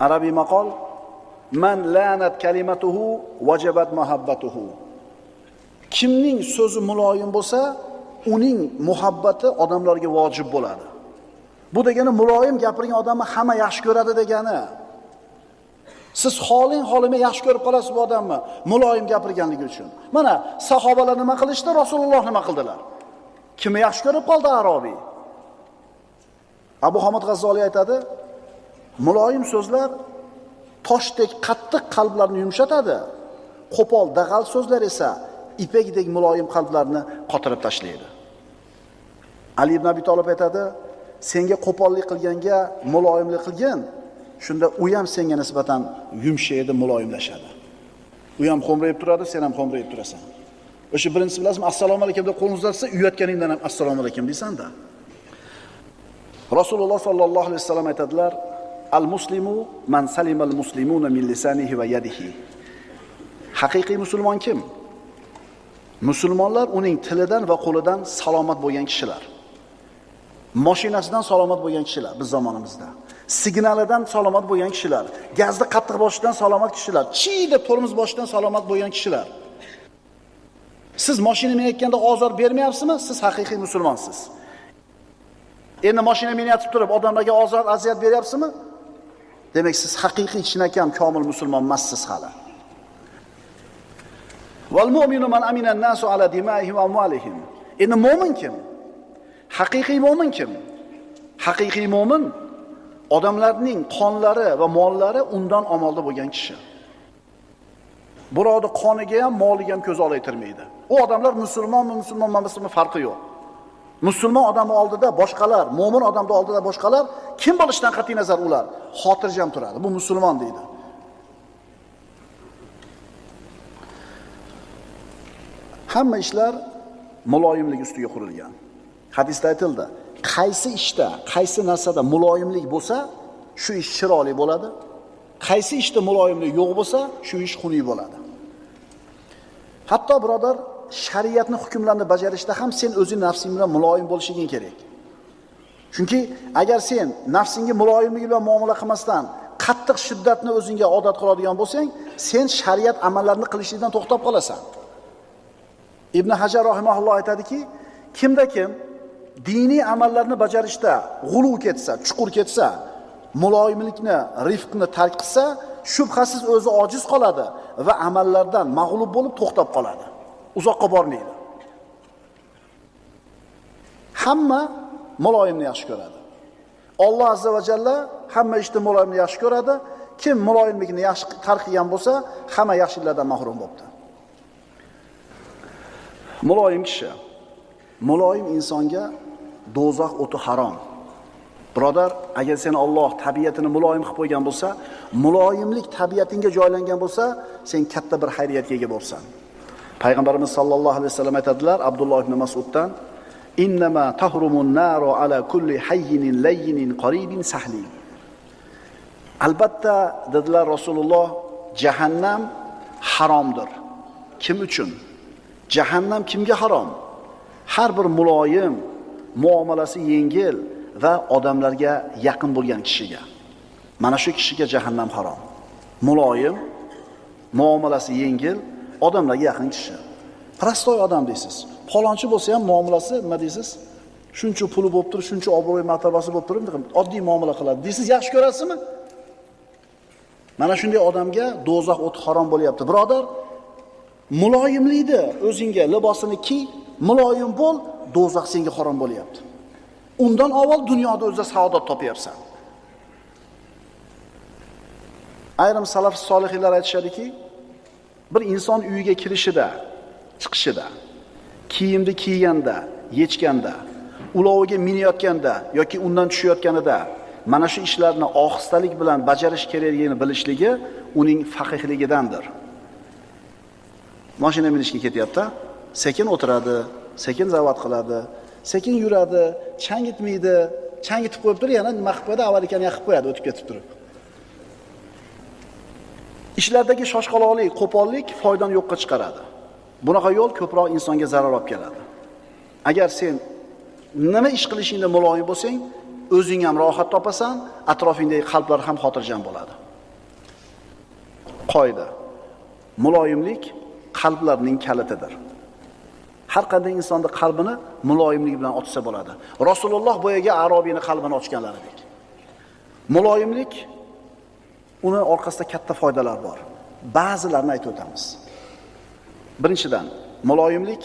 Arabiy maqol: "Man lanat kalimatuhu wajabat mahabbatuhu." Kimning so'zi muloyim bo'lsa, uning muhabbati odamlarga vojib bo'ladi. Bu degani muloyim gapirgan odamni hamma yaxshi ko'radi degani. Siz holima yaxshi ko'rib qolasiz bu odamni muloyim gapirganligi uchun. Mana sahobalar nima qilishdi, Rasululloh nima qildilar? Kimni yaxshi ko'rib qoldi Arobiy? Abu Hamid G'azzoliy aytadi: muloyim so'zlar toshdek qattiq qalblarni yumshatadi. Qo'pol, dag'al so'zlar esa ipakdek muloyim qalblarni qotirib tashlaydi. Ali ibn Abi Talib aytadi, senga qo'pollik qilganga muloyimlik qilgin, shunda u ham senga nisbatan yumshaydi, muloyimlashadi. U ham xo'mrayib turadi, sen ham xo'mrayib turasan. O'sha birinchisi bilasizmi, assalomu alaykum deb qo'lni uzatsa, uyatganingdan ham assalomu alaykum deysan-da. Rasululloh sollallohu alayhi vasallam aytadilar, al-muslimu man salima al-muslimuna min lisanihi va yadihi. Haqiqiy musulmon kim? Musulmonlar uning tilidan va qo'lidan salomat bo'lgan kishilar. Mashinasidan salomat bo'lgan kishilar biz zamonimizda. Signalidan salomat bo'lgan kishilar, gazni qattiq boshidan salomat kishilar, chiyda tormoz boshidan salomat bo'lgan kishilar. Siz mashina minayotganda ozor bermayapsizmi? Siz haqiqiy musulmonsiz. Endi mashina minayotib turib odamlarga ozor, aziyat beryapsizmi? Demak, siz haqiqiy chinakam komil musulmon emassiz hali. Val mu'minu man amina an-nasu ala dima'ihim va amwalihim. Endi mu'min kim? Haqiqiy mu'min kim? Haqiqiy mu'min odamlarning qonlari va mollari undan omonda bo'lgan kishi. Birovni qoniga ham, moliga ham ko'z olaytirmaydi. U odamlar musulmonmi, musulmon emasmi farqi yo'q. Musulmon odam oldida boshqalar, mu'min odamning oldida boshqalar kim bo'lishidan qat'iy nazar ular xotirjam turadi. Bu musulmon deydi. Hamma ishlar muloyimlik ustiga qurilgan. Hadisda aytildi, qaysi ishda, qaysi narsada muloyimlik bo'lsa, shu ish chiroyli bo'ladi. Qaysi ishda muloyimlik yo'q bo'lsa, shu ish xunuk bo'ladi. Hatto birodar, shariatni hukmlarini bajarishda ham sen o'zing nafsing bilan muloyim bo'lishing kerak. Chunki agar sen nafsingga muloyimlik bilan muomala qilmasdan qattiq shiddatni o'zingga odat qiladigan bo'lsang, sen shariat amallarini qilishdan to'xtab qolasan. Ibn Hajar rahimahulloh aytadiki, kimda kim diniy amallarni bajarishda g'ulu ketsa, chuqur ketsa, muloyimlikni, rifqni tark qilsa, shubhasiz o'zi ojiz qoladi va amallardan mag'lub bo'lib to'xtab qoladi. Uzoqqa bormaydi. Hamma muloyimni yaxshi ko'radi. Alloh azza va jalla hamma ishda muloyimni yaxshi ko'radi. Kim muloyimlikni yaxshi tark qilgan bo'lsa, hamma yaxshiliklardan mahrum bo'ldi. Muloyim kishi, muloyim insonga do'zax o'ti harom. Birodar, agar sen Alloh tabiatini muloyim qilib qo'ygan bo'lsa, muloyimlik tabiatingga joylangan bo'lsa, sen katta bir xayriyatga ega bo'lsan. Payg'ambarimiz sollallohu alayhi vasallam aytadilar, Abdulloh ibn Mas'uddan, "Innama tahrumun naru ala kulli hayyinin layyinin qaribin sahli." Albatta dedilar Rasululloh, jahannam haromdir. Kim uchun? Jahannam kimga harom? Har bir muloyim, muomalasi yengil va odamlarga yaqin bo'lgan kishiga. Mana shu kishiga jahannam harom. Muloyim, muomalasi yengil, odamlarga yaqin kishi. Prostoy odam deysiz. Palonchi bo'lsa ham muomalasi nima deysiz? Shuncha puli bo'lib turib, shuncha obro'y martabasi bo'lib turib, oddiy muomala qiladi. Deysiz, yaxshi ko'rasizmi? Mana shunday odamga do'zax o'ti harom bo'lyapti. Birodar, muloyimlikni o'zingga libosini kiy, muloyim bo'l, do'zax senga harom bo'lyapti. Undan avval dunyoda o'zida saodat topyapsan. Ayrim salaf solihlar aytishadiki, bir inson uyiga kirishida, chiqishida, kiyimni kiyganda, yechganda, uloviga minayotganda yoki undan tushayotganida mana shu ishlarni ohistalik bilan bajarish kerakligini bilishligi uning faqihligidandir. Mashina minishga ketyapti, sekin o'tiradi, sekin zavat qiladi, sekin yuradi, changitmaydi, changitib qo'yib turib, yana nima qilib qo'yadi, avval ekan yaqib qo'yadi, o'tib ketib turib. Ishlardagi shoshqaloqlik, qo'pollik foydani yo'qqa chiqaradi. Bunaqa yo'l ko'proq insonga zarar olib keladi. Agar sen nima ish qilishingda muloyim bo'lsang, o'zing ham rohat topasan, atrofingdagi qalblar ham xotirjam bo'ladi. Qoida: muloyimlik qalblarning kalitidir. Har qanday insonning qalbini muloyimlik bilan ochsa bo'ladi. Rasululloh boyaga Arobiyning qalbini ochganlaridek. Muloyimlik uni orqasida katta foydalar bor. Ba'zilarini aytib o'tamiz. Birinchidan, muloyimlik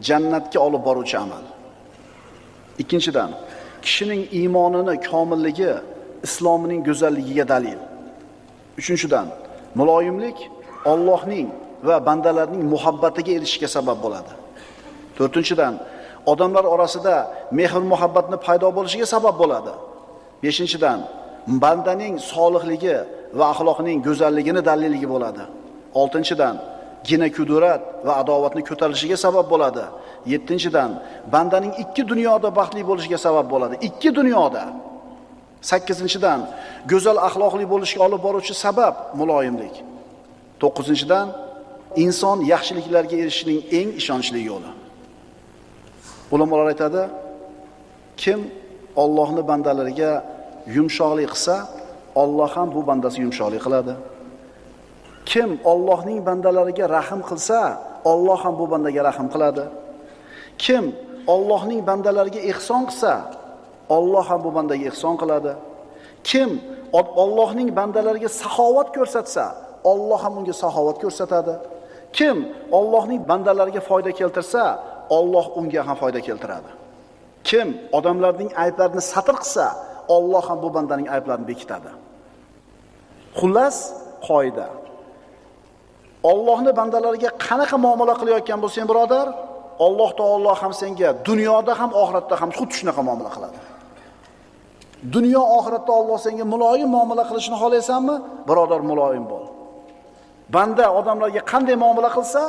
jannatga olib boruvchi amal. Ikkinchidan, kishining iymonini komilligi islomining go'zalligiga dalil. Uchinchidan, muloyimlik Allohning va bandalarning muhabbatiga erishishga sabab bo'ladi. To'rtinchidan, odamlar orasida mehr muhabbatni paydo bo'lishiga sabab bo'ladi. Beshinchidan, bandaning solihligi va axloqining go'zalligini dalilligi bo'ladi. Oltinchidan, gina kudurat va adovatni ko'tarilishiga sabab bo'ladi. Yettinchidan, bandaning ikki dunyoda baxtli bo'lishiga sabab bo'ladi. Ikki dunyoda. Sakkizinchidan, go'zal axloqli bo'lishga olib boruvchi sabab muloyimlik. To'qqizinchidan, inson yaxshiliklarga erishishning eng ishonchli yo'li. Ulamolar aytadi, kim Allohning bandalariga yumshoqlik qilsa, Alloh ham bu bandasi yumshoqlik qiladi. Kim Allohning bandalariga rahim qilsa, Alloh ham bu bandaga rahim qiladi. Kim Allohning bandalariga ihson qilsa, Alloh ham bu bandaga ihson qiladi. Kim Allohning bandalariga saxovat ko'rsatsa, Alloh ham unga saxovat ko'rsatadi. Kim Allohning bandalariga foyda keltirsa, Alloh unga ham foyda keltiradi. Kim odamlarning ayblarini satr qilsa, Alloh ham bu bandaning ayblarini bekitadi. Xullas, qoida. Allohning bandalariga qanaqa muomala qilayotgan bo'lsang, birodar, Alloh taolo ham senga dunyoda ham oxiratda ham xuddi shunaqa muomala qiladi. Dunyo oxiratda Alloh senga muloyim muomala qilishini xohlaysanmi? Birodar, muloyim bo'l. Banda odamlarga qanday muomala qilsa,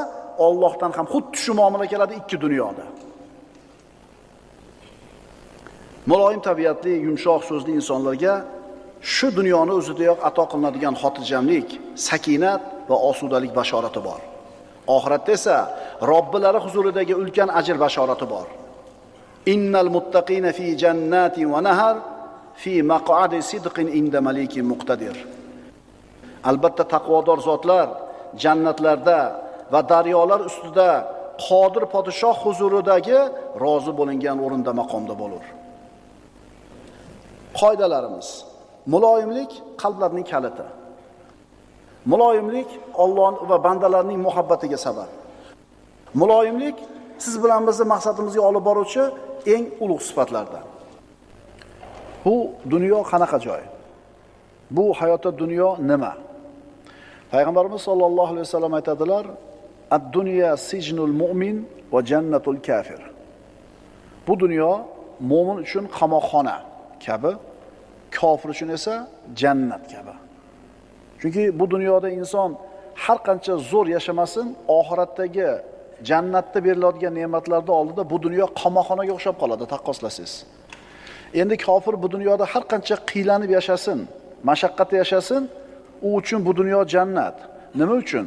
Allohdan ham xuddi shu muomala keladi ikki dunyoda. Muloyim tabiatli, yumshoq so'zli insonlarga shu dunyoni o'zidayoq ato qilinadigan xotirjamlik, sakinat va osudalik bashorati bor. Oxiratda esa Robbilari huzuridagi ulkan ajr bashorati bor. Innal muttaqina fi jannatin va nahar fi maq'adi sidqin inda malikin muqtadir. Albatta taqvodor zotlar jannatlarda va daryolar ustida qodir podshoh huzuridagi rozi bo'lingan o'rinda maqomda bo'lur. Qoidalarimiz. Muloyimlik qalblarning kaliti. Muloyimlik Alloh va bandalarning muhabbatiga sabab. Muloyimlik siz bilan bizni maqsadimizga olib boruvchi eng ulug' sifatlardan. Bu dunyo qanaqa joy? Bu hayotda dunyo nima? Payg'ambarimiz sollallohu alayhi vasallam aytadilar: "Ad-dunya sijnul mu'min va jannatul kafir." Bu dunyo mu'min uchun qamoqxona kabi, kofir uchun esa jannat kabi. Chunki bu dunyoda inson har qancha zo'r yashamasin, oxiratdagi jannatda beriladigan ne'matlarning oldida bu dunyo qamoqxonaga o'xshab qoladi, taqqoslasangiz. Endi kofir bu dunyoda har qancha qiylanib yashasin, mashaqqatda yashasin, u uchun bu dunyo jannat. Nima uchun?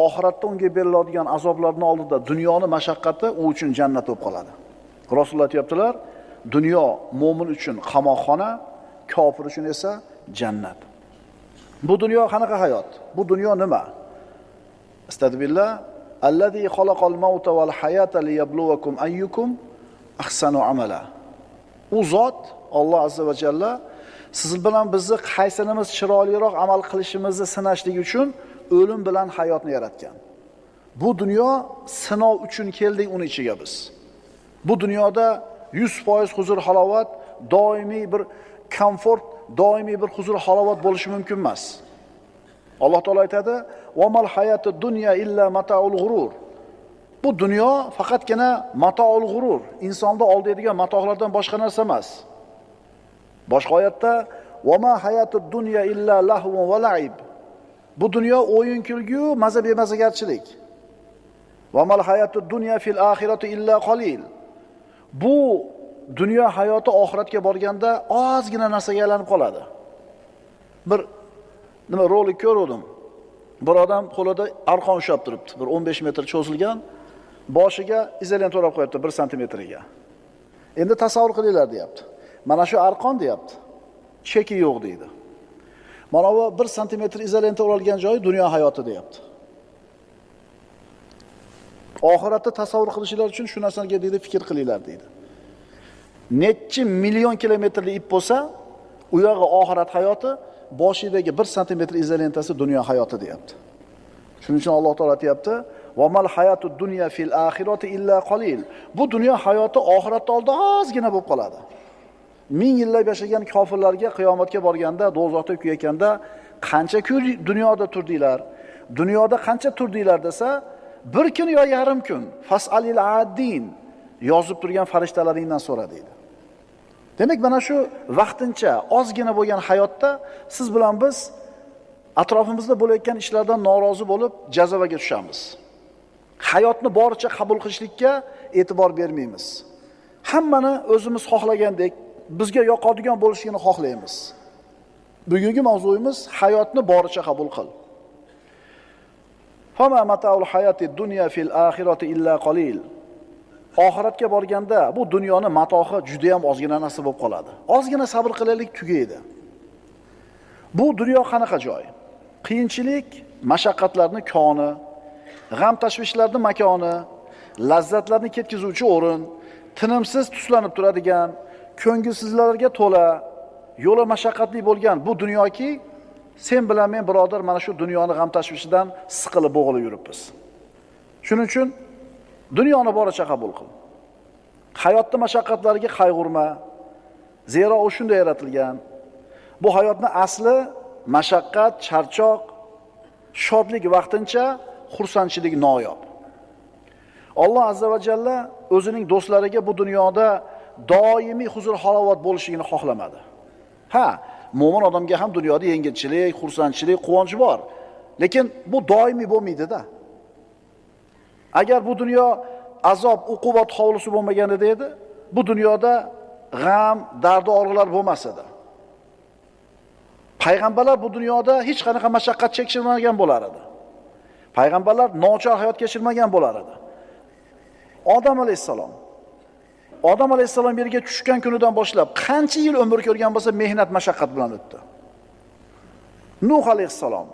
Oxiratda unga beriladigan azoblarning oldida dunyoning mashaqqati u uchun jannat bo'lib qoladi. Rasululloh aytibdilar, dunyo mu'min uchun qamoqxona, kofir uchun esa jannat. Bu dunyo qanaqa hayot? Bu dunyo nima? Astagfirullah, allazi xalaqal mauta val hayata liyabluwakum ayyukum ahsanu amala. U zot Alloh azza va jalla siz bilan bizni qaysinimiz chiroyliroq amal qilishimizni sinashlik uchun o'lim bilan hayotni yaratgan. Bu dunyo sinov uchun keldik uni ichiga biz. Bu dunyoda 100% huzur halovat, doimiy bir komfort, doimiy bir huzur halovat bo'lishi mumkin emas. Alloh taolo aytadi: "Va mal hayatud dunya illa mataul g'urur." Bu dunyo faqatgina mataul g'urur, insonda oldaydigan matohlardan boshqa narsa emas. Boshqa oyatda: "Va ma hayatud dunya illa lahvun va la'ib." Bu dunyo o'yin kulgu, maza bemazagarchilik. "Va mal hayatud dunya fil oxirati illa qalil." Bu dunyo hayoti oxiratga borganda ozgina narsaga aylanib qoladi. Bir rolik ko'rdim. Bir odam qo'lida arqon ushlab turibdi. Bir 15 metr cho'zilgan, boshiga izolent o'rab qo'yibdi 1 santimetriga. Endi tasavvur qilinglar, deyapti. Mana shu arqon, deyapti. Cheki yo'q deydi. Mana bu 1 santimetr izolent o'ralgan joyi dunyo hayoti, deyapti. Oxiratda tasavvur qilishinglar uchun shu narsaga deydi fikr qilinglar, deydi. Necha million kilometrli ip bo'lsa, u yog'i oxirat hayoti, boshidagi 1 santimetr izolentasi dunyo hayoti, deyapti. Shuning uchun Alloh taolo aytayapti: "Va mal hayatud dunya fil oxirati illa qalil." Bu dunyo hayoti oxiratda oldin ozgina bo'lib qoladi. 1000 yillab yashagan kofirlarga qiyomatga borganda, do'zaxda kuyayotganda qancha kun dunyoda turdinglar? Dunyoda qancha turdinglar desa, bir kun yo yarim kun. Fasalil addin yozib turgan farishtalaringdan so'ra deydi. Demak, mana shu vaqtincha ozgina bo'lgan hayotda siz bilan biz atrofimizda bo'layotgan ishlardan norozi bo'lib jazavaga tushamiz. Hayotni boricha qabul qilishlikka e'tibor bermaymiz. Hammani o'zimiz xohlagandek bizga yoqadigan bo'lishini xohlaymiz. Bugungi mavzuyimiz hayotni boricha qabul qil. Fama mataul hayati dunya fil akhirati illa qalil. Oxiratga borganda bu dunyoning matohi juda ham ozgina narsa bo'lib qoladi. Ozgina sabr qilaylik, tugaydi. Bu dunyo qanaqa joy? Qiyinchilik, mashaqqatlarning koni, g'am tashvishlarning makoni, lazzatlarni ketkizuvchi o'rin, tinimsiz tuslanib turadigan, ko'ngilsizlarga to'la, yo'li mashaqqatli bo'lgan bu dunyoki, sen bilan men birodar mana shu dunyoning g'am tashvishidan siqilib bo'g'ilib yuribmiz. Shuning uchun dunyoni boricha qabul qil. Hayotning mashaqqatlariga qayg'urma. Zero u shunday yaratilgan. Bu hayotning asli mashaqqat, charchoq, shodlik vaqtincha, xursandchilik noyob. Alloh azza va jalla o'zining do'stlariga bu dunyoda doimiy huzur halovat bo'lishini xohlamadi. Ha, mo'min odamga ham dunyoda yengilchilik, xursandchilik, quvonch bor. Lekin bu doimiy bo'lmaydi-da. Agar bu dunyo azob, uqubat hovlisi bo'lmagan edi, bu dunyoda g'am, dard, og'riqlar bo'lmas edi. Payg'ambarlar bu dunyoda hech qanaqa mashaqqat chekishmagan bo'lar edi. Payg'ambarlar nochor hayot kechirmagan bo'lar edi. Odam alayhissalom yerga tushgan kunidan boshlab qancha yil umr ko'rgan bo'lsa, mehnat, mashaqqat bilan o'tdi. Nuh alayhissalom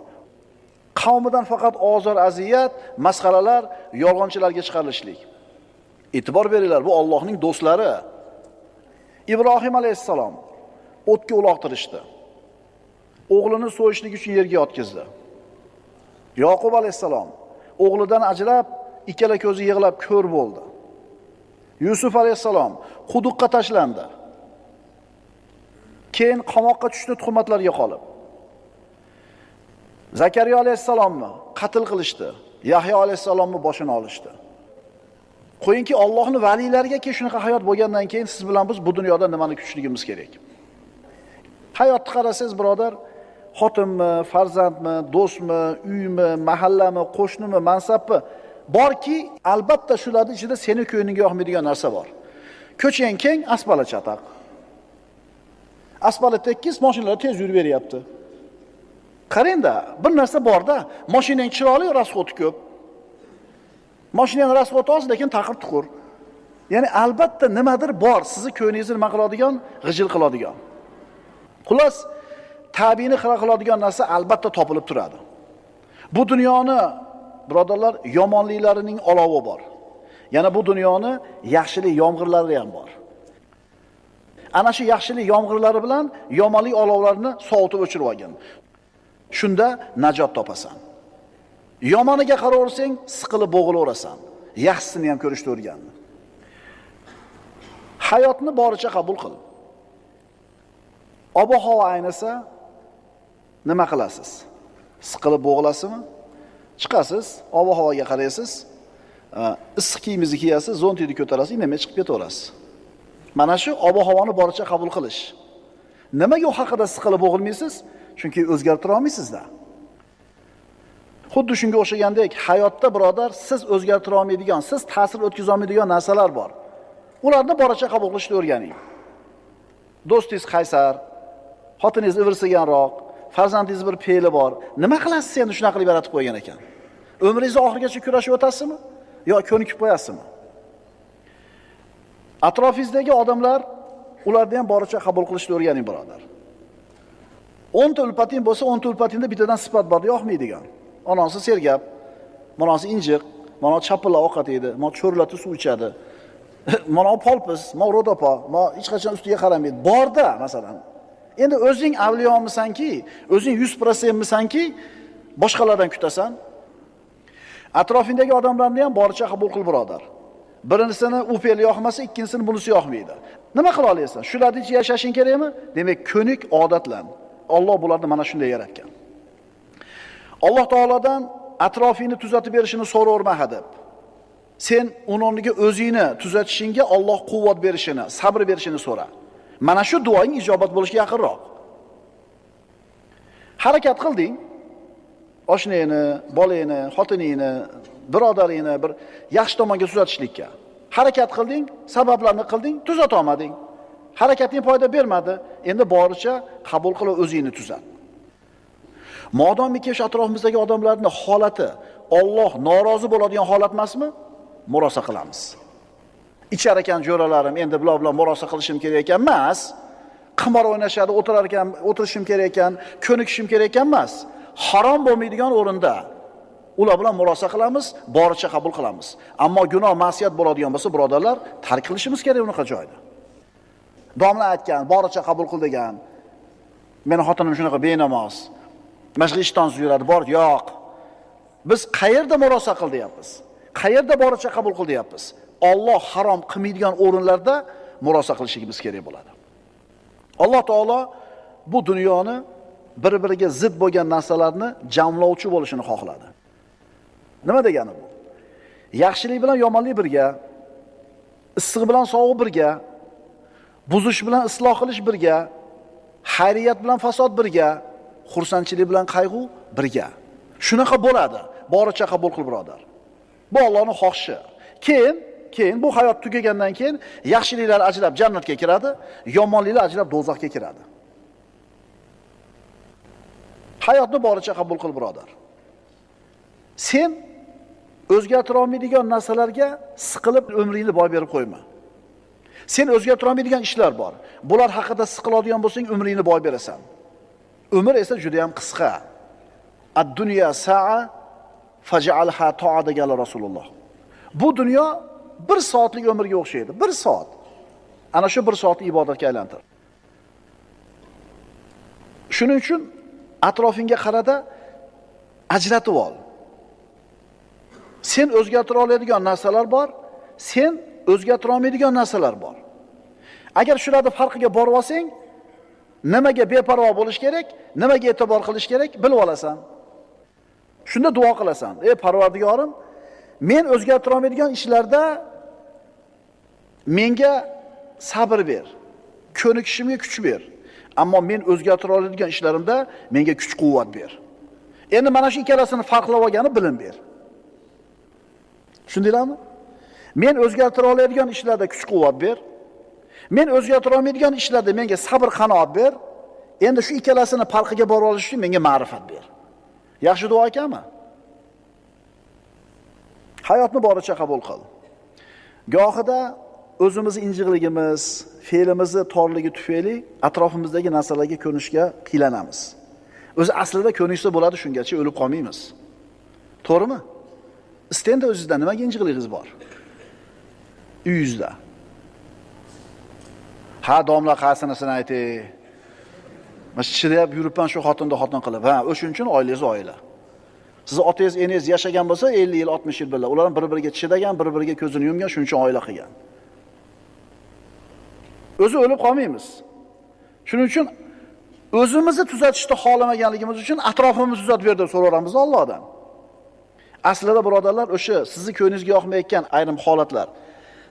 qavmidan faqat ozor, aziyat, masxaralar, yolg'onchilarga chiqarilishlik. E'tibor beringlar, bu Allohning do'stlari. Ibrohim alayhissalom o'tga uloqtirishdi. O'g'lini so'yishlik uchun yerga yotqizdi. Yoqub alayhissalom o'g'lidan ajrab, ikkala ko'zi yig'lab ko'r bo'ldi. Yusuf alayhissalom quduqqa tashlandi. Keyin qamoqqa tushdi tuhmatlarga qolib. Zakariya alayhissalomni qatl qilishdi. Yahyo alayhissalomni boshini olishdi. Qo'yingki, Allohning valilariga shunaqa hayot bo'lgandan keyin siz bilan biz bu dunyoda nimani kutishligimiz kerak? Hayotni qarasangiz, birodar, xotinmi, farzandmi, do'stmi, uymi, mahallami, qo'shnimi, mansabmi borki, albatta shularning ichida seni ko'nglinga yoqmaydigan narsa bor. Ko'chang keng, asfalt chataq. Asfalt tekis, mashinalar tez yurib beryapti. Qarangda, bir narsa bor-da, mashinang chiroyli, rasxoti ko'p. Mashinaning rasxoti oz, lekin taqir-tuqur. Ya'ni albatta nimadir bor, sizni ko'nglingizni nima qiladigan, g'ijil qiladigan. Xullas, tabiini xira qiladigan narsa albatta topilib turadi. Bu dunyoni, birodarlar, yomonliklarining olovi bor. Yana bu dunyoni yaxshilik yomg'irlari ham bor. Ana shu yaxshilik yomg'irlari bilan yomonlik olovlarini sovutib o'chirib olgan. Shunda najot topasan. Yomoniga qaraversang, siqilib bo'g'ilaverasan. Yaxshisini ham ko'rishni o'rgan. Hayotni boricha qabul qil. Ob-havo aynasa nima qilasiz? Siqilib bo'g'ilasizmi? Chiqasiz, ob-havoga qaraysiz, issiq kiyimingizni kiyasiz, zontingizni ko'tarasiz, indamay chiqib ketaverasiz. Mana shu ob-havoni boricha qabul qilish. Nimaga u haqida siqilib bo'g'ilmaysiz? Chunki o'zgartira olmaysizda. Xuddi shunga o'xshagandek, hayotda birodar, siz o'zgartira olmaydigan, siz ta'sir o'tkaza olmaydigan narsalar bor. Ularni boricha qabul qilishni o'rganing. Do'stingiz qaysar, xotiningiz ivirsiganroq, farzandingiz bir fe'li bor. Nima qilasiz endi shunaqa qilib yaratib qo'ygan ekan? Umringizni oxirigacha kurashib o'tasizmi yo ko'nikib qo'yasizmi? Atrofingizdagi odamlar, ularni ham boricha qabul qilishni o'rganing, birodar. 10 ta ulpating bo'lsa, 10 ta ulpatingda bittadan sifat bor, yoqmaydigan. Onasi sergap, monasi injiq, mana chapilla ovqat yeydi, mana cho'rlatib suv ichadi. Mana polpis, mana ro'dopa, mana hech qachon ustiga qaramaydi. Borda, masalan. Endi o'zing avliyomisanki, o'zing 100% misanki, boshqalardan kutasan. Atrofingdagi odamlarni ham boricha qabul qil, birodar. Birinchisini u fe'li yoqmasa, ikkinchisini bunisi yoqmaydi. Nima qila olasan? Shularni ichida yashashing kerakmi? Demak, ko'nik odatlan. Alloh bularni mana shunday yaratgan. Alloh taolodan atrofingni tuzatib berishini so'raverma hadeb. Sen o'rniga o'zingni tuzatishingga Alloh quvvat berishini, sabr berishini so'ra. Mana shu duoing ijobat bo'lishiga yaqinroq. Harakat qilding. Oshnangni, bolangni, xotiningni, birodaringni bir yaxshi tomonga tuzatishlikka. Harakat qilding, sabablarni qilding, tuzata olmading. Harakating foyda bermadi. Endi boricha qabul qilib o'zingni tuzat. Modomiki shu atrofimizdagi odamlarning holati Alloh norozi bo'ladigan holat emasmi? Murosa qilamiz. Ichar ekan jo'ralarim, endi bular bilan murosa qilishim kerak ekan emas. Qimor o'ynashadi, o'tirar ekan, o'tirishim kerak ekan, ko'nikishim kerak ekan emas. Harom bo'lmaydigan o'rinda ular bilan murosa qilamiz, boricha qabul qilamiz. Ammo gunoh, ma'siyat bo'ladigan bo'lsa, birodarlar, tark qilishimiz kerak unaqa joyda. Domla aytgan, boricha qabul qil degan. Meni xotinim shunaqa benamoz. Mashg'ul ishton yuradi, bor, yo'q. Biz qayerda murosa qil deyapmiz? Qayerda boricha qabul qil deyapmiz? Alloh harom qilmaydigan o'rinlarda murosa qilishimiz kerak bo'ladi. Alloh taolo bu dunyoni bir-biriga zid bo'lgan narsalarni jamlovchi bo'lishini xohladi. Nima degani bu? Yaxshilik bilan yomonlik birga, issiq bilan sovuq birga, buzish bilan isloh qilish birga, xayriyat bilan fasod birga, xursandchilik bilan qayg'u birga. Shunaqa bo'ladi. Boricha qabul qil, birodar. Bu Allohning xohishi. Keyin bu hayot tugagandan keyin yaxshiliklar ajrab jannatga kiradi, yomonliklar ajrab do'zaxga kiradi. Hayotni boricha qabul qil, birodar. Sen o'zgartira olmaydigan narsalarga siqilib umringni boy berib qo'yma. Sen o'zgartira olmaydigan ishlar bor. Bular haqida siqiladigan bo'lsang, umringni boy berasan. Umr esa juda ham qisqa. Ad-dunya sa'a faj'alha ta'a deganlar Rasululloh. Bu dunyo 1 soatlik umrga o'xshaydi. 1 soat. Ana shu 1 soatni ibodatga aylantir. Shuning uchun atrofingga qarada ajratib ol. Sen o'zgartira oladigan narsalar bor, sen o'zgartira olmaydigan narsalar bor. Agar shularni farqiga borib olsang, nimaga beparvo bo'lish kerak, nimaga e'tibor qilish kerak bilib olasan. Shunda duo qilasan. Ey Parvardigorim, men o'zgartira olmaydigan ishlarda menga sabr ber, ko'nikishimga kuch ber. Ammo men o'zgartira oladigan ishlarimda menga kuch-quvvat ber. Endi mana shu ikkalasini farqlab olgani bilim ber. Tushundinglarmi? Men o'zgartira oladigan ishlarda kuch-quvvat ber. Men o'zgartira olmaydigan ishlarda menga sabr qanoat ber. Endi shu ikkalasini farqiga borib olish uchun menga ma'rifat ber. Yaxshi duo ekanmi? Hayotni boricha qabul qil. Gohida o'zimiz injiqligimiz, fe'limizni torligi tufayli atrofimizdagi narsalarga ko'nishga qiylanamiz. O'zi aslida ko'nishsa bo'ladi, shungacha o'lib qolmaymiz. To'g'rimi? Istenda o'zingizda nimaga injiqligingiz bor? Uyingizda. Ha, domla qasinasini aytay. Masjidda yuribman shu xotinda xotin qilib. Ha, o'shuning uchun oilangiz oila. Siz otangiz, eningiz yashagan bo'lsa 50 yil, 60 yil birga, ular bir-biriga chidagan, bir-biriga ko'zini yumgan, shuning uchun oila qilgan. O'zi o'lib qolmaymiz. Shuning uchun o'zimizni tuzatishni xohlamaganligimiz uchun atrofimizni tuzatib ber deb so'raymiz Allohdan. Aslida birodarlar, o'sha sizni ko'nglingizga yoqmayotgan ayrim holatlar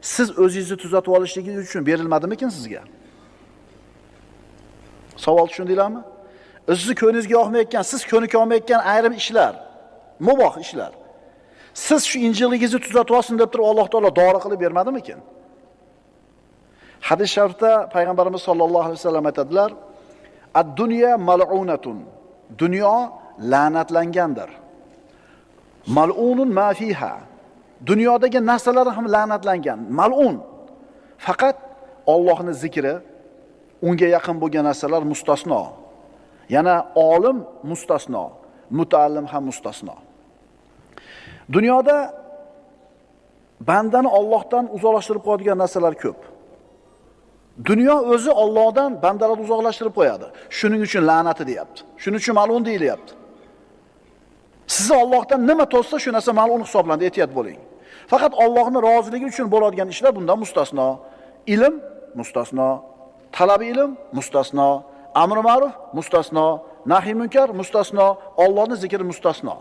siz o'zingizni tuzatib olishligingiz uchun berilmadimikin sizga? Savol tushundinglarmi? Sizni ko'nglingizga yoqmayotgan, siz ko'nika olmayotgan ayrim ishlar, muboh ishlar. Siz shu injilligingizni tuzatib olsin deb turib Alloh taolo dori qilib bermadimikin? Hadis sharifda payg'ambarimiz sollallohu alayhi vasallam aytadilar: "Ad-dunya mal'unatun." Dunyo la'natlangandir. Mal'unun ma fiha. Dunyodagi narsalar ham la'natlangan, mal'un. Faqat Allohning zikri, unga yaqin bo'lgan narsalar mustasno. Yana olim mustasno, mutaallim ham mustasno. Dunyoda bandani Allohdan uzoqlashtirib qo'yadigan narsalar ko'p. Dunyo o'zi Allohdan bandalarni uzoqlashtirib qo'yadi. Shuning uchun la'nati deyapti. Shuning uchun mal'un deyilyapti. Sizni Allohdan nima to'ssa shu narsa mal'un hisoblanadi, ehtiyot bo'ling. Faqat Allohning roziligi uchun bo'ladigan ishlar bundan mustasno. Ilm mustasno, talabi ilm mustasno, amr ma'ruf mustasno, nahy munkar mustasno, Allohning zikri mustasno.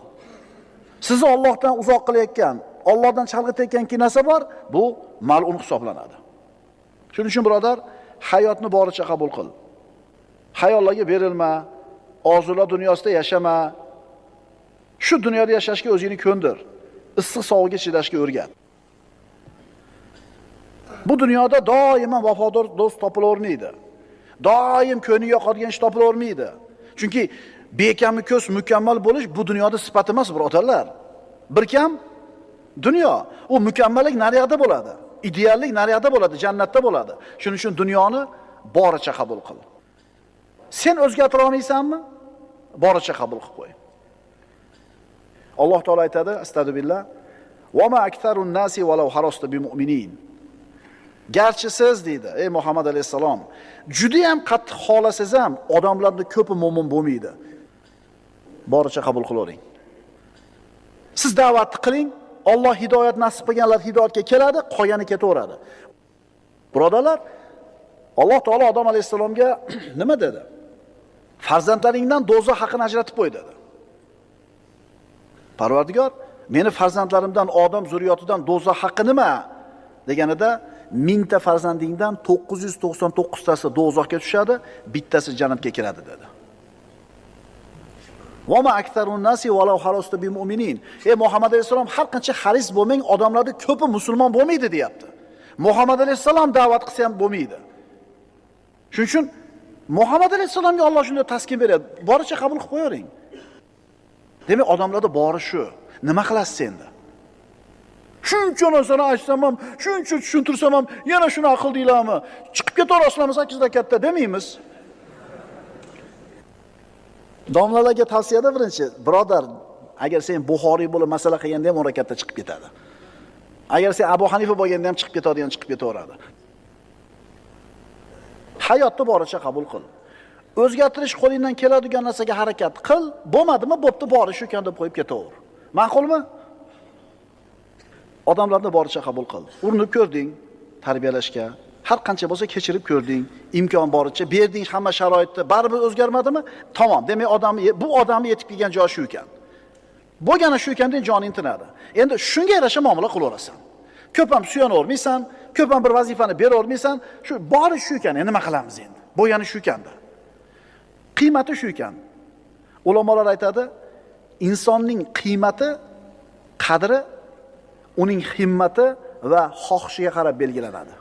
Sizni Allohdan uzoq qilayotgan, Allohdan chalg'itayotgan narsa bor, bu mal'un hisoblanadi. Shuning uchun birodar, hayotni boricha qabul qil. Xayollarga berilma, orzular dunyosida yashama. Shu dunyoda yashashga o'zingni ko'ndir. Issiq sovuqga chidashga o'rgat. Bu dunyoda doimo vafodor do'st topilavermaydi. Doim ko'ngli yoqadigan ish topilavermaydi. Chunki bekami ko'z mukammal bo'lish bu dunyoda sifat emas, birodarlar. Bir kam dunyo. U mukammallik naryoqda bo'ladi. Ideallik naryoqda bo'ladi, jannatda bo'ladi. Shuning uchun dunyoni boricha qabul qil. Sen o'zgartira olmaysanmi? Boricha qabul qilib qo'y. Alloh taolo aytadi, astagfirullah, "Va ma aktharun nasi walau harasta bimu'minin." Garchi siz deydi, ey Muhammad alayhisalom, juda ham qattiq xolasiz ham odamlarning ko'pi mo'min bo'lmaydi. Boricha qabul qilavering. Siz da'vatni qiling, Alloh hidoyat nasib qilganlar hidoyatga keladi, qolgani ketaveradi. Birodarlar, Alloh taolo Odam alayhisalomga nima dedi? Farzandlaringdan do'zax haqini ajratib qo'y dedi. Parvardigor, meni farzandlarimdan, odam zurriyotidan do'zax haqqi nima deganida, 1000 ta farzandingdan 999 tasi do'zaxga tushadi, bittasi jannatga kiradi dedi. Va ma aktharun nasi walau harasta bimu'minin. Ey Muhammad alayhisalom, har qancha haris bo'lmang, odamlarning ko'pi musulmon bo'lmaydi deyapti. Muhammad alayhisalom da'vat qilsa ham bo'lmaydi. Shuning uchun Muhammad alayhisalomga Alloh shunday taskin beradi. Boricha qabul qilib qo'ying. Demak, odamlarda bori shu. Nima qilasiz endi? Shuncha narsani aytsam ham, shuncha tushuntirsam ham, yana shuni aql deylarmi? Chiqib ketaverasizlarmi 8 rakatda demaymiz. Domlalarga tavsiyada birinchi, birodar, agar sen Buxoriy bo'lib masala qilganda ham 10 rakatda chiqib ketadi. Agar sen Abu Hanifa bo'lganda ham chiqib ketadigan chiqib ketaveradi. Hayotni boricha qabul qil. O'zgartirish qo'lingdan keladigan narsaga harakat qil. Bo'lmadimi, bo'pti, bori shu ekan deb qo'yib ketaver. Ma'qulmi? Odamlarni boricha qabul qil. Urinib ko'rding tarbiyalashga, har qancha bo'lsa kechirib ko'rding, imkon boricha berding hamma sharoitni, baribir o'zgarmadimi? Tamom. Demak, bu odamni yetib kelgan joyi shu ekan. Bo'lgani shu ekan deb joning tinadi. Endi shunga yarasha muomala qilaversan. Ko'p ham suyana olmaysan, ko'p ham bir vazifani bera olmaysan, shu bori shu ekan. Nima qilamiz endi? Bo'lgani shu ekanda. Qiymati shu ekan. Ulamolar aytadi, insonning qiymati, qadri uning himmati va xohishiga qarab belgilanadi.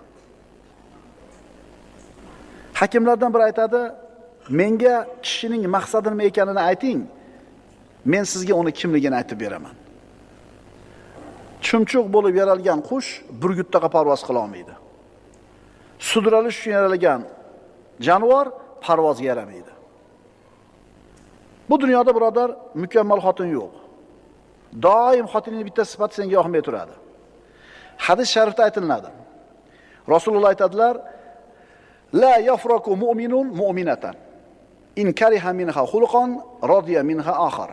Hakimlardan biri aytadi, menga kishining maqsadi nima ekanini ayting, men sizga uni kimligini aytib beraman. Chumchuq bo'lib yaralgan qush burgutdaga parvoz qila olmaydi. Sudralish uchun yaralgan jonivor parvozga yaramaydi. Bu dunyoda birodar mukammal xotin yo'q. Doim xotinning bitta sifati senga yoqmay turadi. Hadis sharifda aytiladi. Rasululloh aytadilar: "La yafraku mu'minun mu'minatan in kariha minha xulqan radiya minha akhar."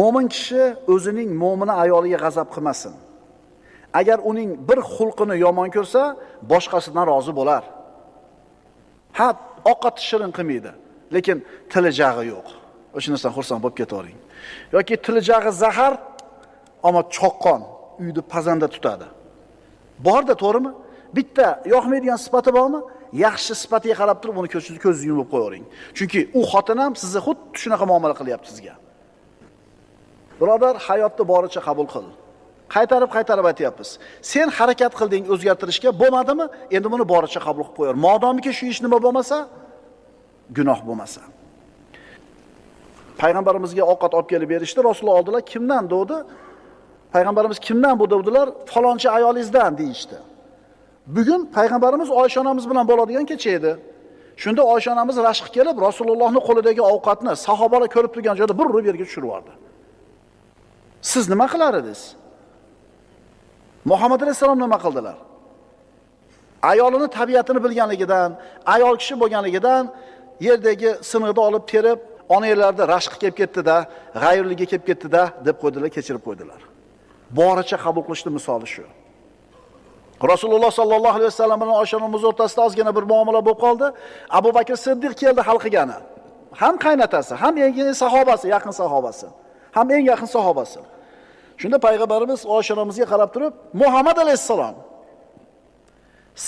Mo'min kishi o'zining mo'mina ayoliga g'azab qilmasin. Agar uning bir xulqini yomon ko'rsa, boshqasidan rozi bo'lar. Ha, ovqat shirin qilmaydi, lekin tili jag'i yo'q. O'sha narsadan xursand bo'lib ketavering. Yoki tili jag'i zahar, ammo choqqon, uyni pazanda tutadi. Borda, to'g'rimi? Bitta yoqmaydigan sifati bormi? Yaxshi sifatiga qarab turib, uni ko'zingizni yumib qo'yavering. Chunki u xotin ham sizni xuddi shunaqa muomala qilyapti sizga. Birodar, hayotni boricha qabul qil. Qaytarib aytyapmiz. Sen harakat qilding o'zgartirishga, bo'lmadimi? Endi buni boricha qabul qilib qo'yar. Modomiki shu ish nima bo'lmasa, gunoh bo'lmasa. Payg'ambarimizga ovqat olib kelib berishdi. Rasululloh oldilar, kimdan dedi? Payg'ambarimiz kimdan bu dedilar? Falonchi ayolingizdan deyishdi. Bugun payg'ambarimiz Oysha onamiz bilan bo'ladigan kecha edi. Shunda Oysha onamiz rashq kelib, Rasulullohning qo'lidagi ovqatni sahobalar ko'rib turgan joyda bir urib yerga tushirib yubordi. Siz nima qilar edingiz? Muhammad alayhisalom nima qildilar? Ayolining tabiatini bilganligidan, ayol kishi bo'lganligidan yerdagi siniqni olib terib, ona yerlarda rashq kelib ketdi-da, g'ayirligiga kelib ketdi-da deb qo'ydilar, kechirib qo'ydilar. boricha qabul qilishni misoli shu. Rasululloh sallallohu alayhi vasallam bilan Oysha onamiz o'rtasida ozgina bir muomala bo'lib qoldi. Abu Bakr Siddiq keldi hal qilgani. Ham qaynatasi, ham eng sahobasi, yaqin sahobasi, ham eng yaqin sahobasi. Shunda payg'ambarimiz Oysha onamizga qarab turib, Muhammad alayhisalom,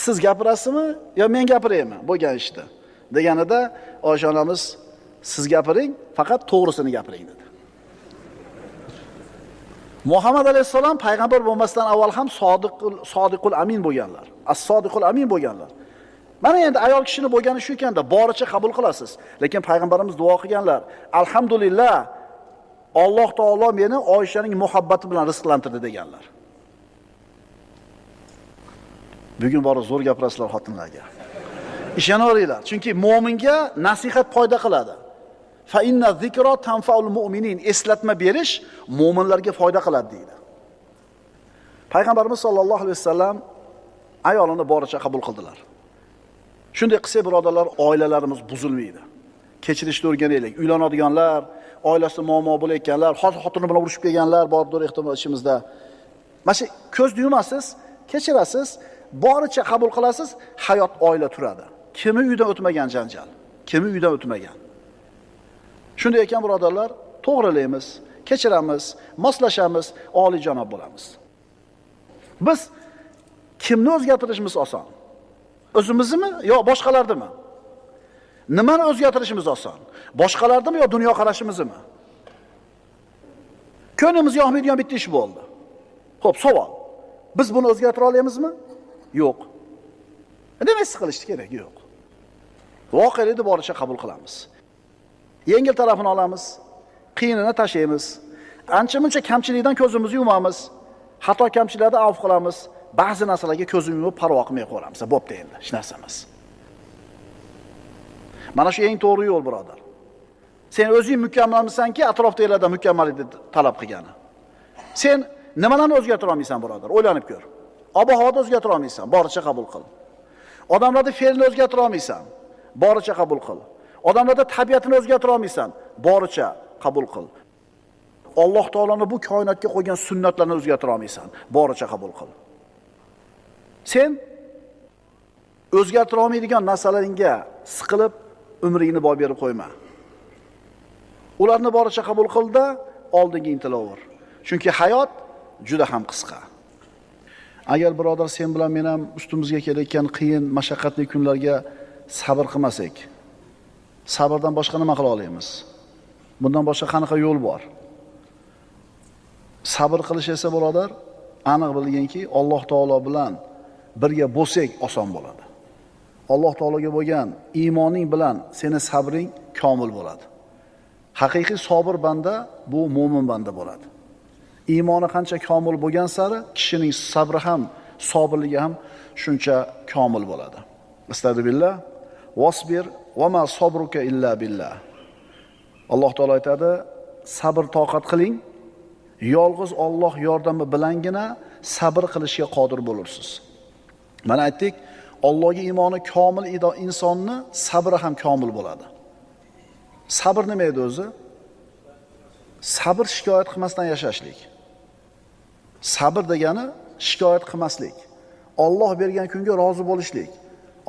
siz gapirasizmi yo men gapiraymi bo'lgan ishda? Deganida Oysha onamiz, siz gapiring, faqat to'g'risini gapiring dedi. Muhammad alayhisalom payg'ambar bo'lmasdan avval ham sodiqul amin bo'lganlar. As-sodiqul amin bo'lganlar. Mana endi ayol kishini bo'lgani shu ekanda, boricha qabul qilasiz. Lekin payg'ambarimiz duo qilganlar, alhamdulillah, Alloh taolo meni Oyshaning muhabbati bilan rizqlantirdi deganlar. Bugun bor zo'r gapirasizlar xotinlarga. Ishonaveringlar, chunki mu'minga nasihat foyda qiladi. Fa inna zikra tanfa'ul mu'minin. Eslatma berish mu'minlarga foyda qiladi deydi. Payg'ambarimiz sollallohu alayhi vasallam ayolini boricha qabul qildilar. Shunday qilsak, birodarlar, oilalarimiz buzilmaydi. Kechirishni o'rganaylik. Uylanadiganlar, oilasida muammo bo'layotganlar, xotini bilan urushib kelganlar bordir ehtimol ishimizda. Mana shu ko'zni yumasiz, kechirasiz, boricha qabul qilasiz, hayot, oila turadi. Kimi uydan o'tmagan janjal, kimi uydan o'tmagan. Shunday ekan, birodarlar, to'g'rilaymiz, kechiramiz, moslashamiz, oliyjanob bo'lamiz. Biz kimni o'zgartirishimiz oson? O'zimizmi yo boshqalardimi? Nimani o'zgartirishimiz oson? Boshqalardimi yo dunyo qarashimizmi? Ko'nglimiz yoqmaydigan bitta ish bo'ldi. Xo'p, savol. Biz buni o'zgartira olamizmi? Yo'q. Demak, siqilish kerak, yo'q. Voqelikni boricha qabul qilamiz. Yengil tarafini olamiz, qiyinini tashlaymiz. Ancha-muncha kamchilikdan ko'zimizni yumamiz. Xato kamchiliklarni avf qilamiz. Ba'zi narsalarga ko'zimizni yumib parvo qilmay qo'yamiz. Bo'pti endi, hech narsa emas. Mana shu eng to'g'ri yo'l, birodar. Sen o'zing mukammalmisanki, atrofdagilardan mukammallikni talab qilgani. Sen nimalarni o'zgartira olmaysan, birodar? O'ylanib ko'r. Ob-havoni o'zgartira olmaysan, boricha qabul qil. Odamlarning fe'lini o'zgartira olmaysan, boricha qabul qil. Odamlarning tabiatini o'zgartira olmaysan, boricha qabul qil. Alloh taolaning bu koinotga qo'ygan sunnatlarni o'zgartira olmaysan, boricha qabul qil. Sen o'zgartira olmaydigan narsalaringga siqilib umringni boy berib qo'yma. Ularni boricha qabul qilda, oldinga intilaver. Chunki hayot juda ham qisqa. Agar birodar sen bilan men ham ustimizga kelayotgan qiyin, mashaqqatli kunlarga sabr qilmasak, sabrdan boshqa nima qila olamiz? Bundan boshqa qanaqa yo'l bor? Sabr qilish esa, birodar, aniq bilginki, Alloh taolo bilan birga bo'lsak oson bo'ladi. Alloh taologa bo'lgan iymoning bilan seni sabring komil bo'ladi. Haqiqiy sabr banda bu mo'min banda bo'ladi. Iymoni qancha komil bo'lgan sari kishining sabri ham, sabrligi ham shuncha komil bo'ladi. Astagfirullah. Wasbir va ma sabruka illa billah. Alloh taolo aytadi, sabr toqat qiling. Yolg'iz Alloh yordami bilangina sabr qilishga qodir bo'lursiz. Mana aytdik, Allohga iymoni komil insonni sabri ham komil bo'ladi. Sabr nima edi o'zi? Sabr shikoyat qilmasdan yashashlik. Sabr degani shikoyat qilmaslik. Alloh bergan kunga rozi bo'lishlik.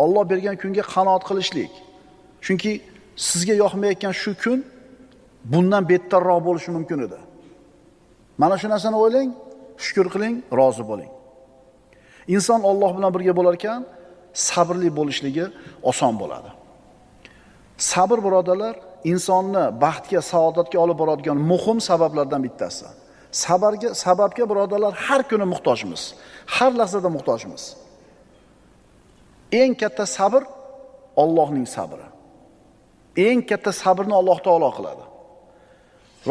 Alloh bergan kunga qanoat qilishlik. Chunki sizga yoqmayotgan shu kun bundan bettarroq bo'lishi mumkin edi. Mana shu narsani o'ylang, shukr qiling, rozi bo'ling. Inson Alloh bilan birga bo'lar ekan, sabrli bo'lishligi oson bo'ladi. Sabr, birodarlar, insonni baxtga, saodatga olib boradigan muhim sabablardan bittasi. Sababga birodarlar har kuni muhtojmiz. Har lahzada muhtojmiz. Eng katta sabr Allohning sabri. Eng katta sabrni Alloh taolo qiladi.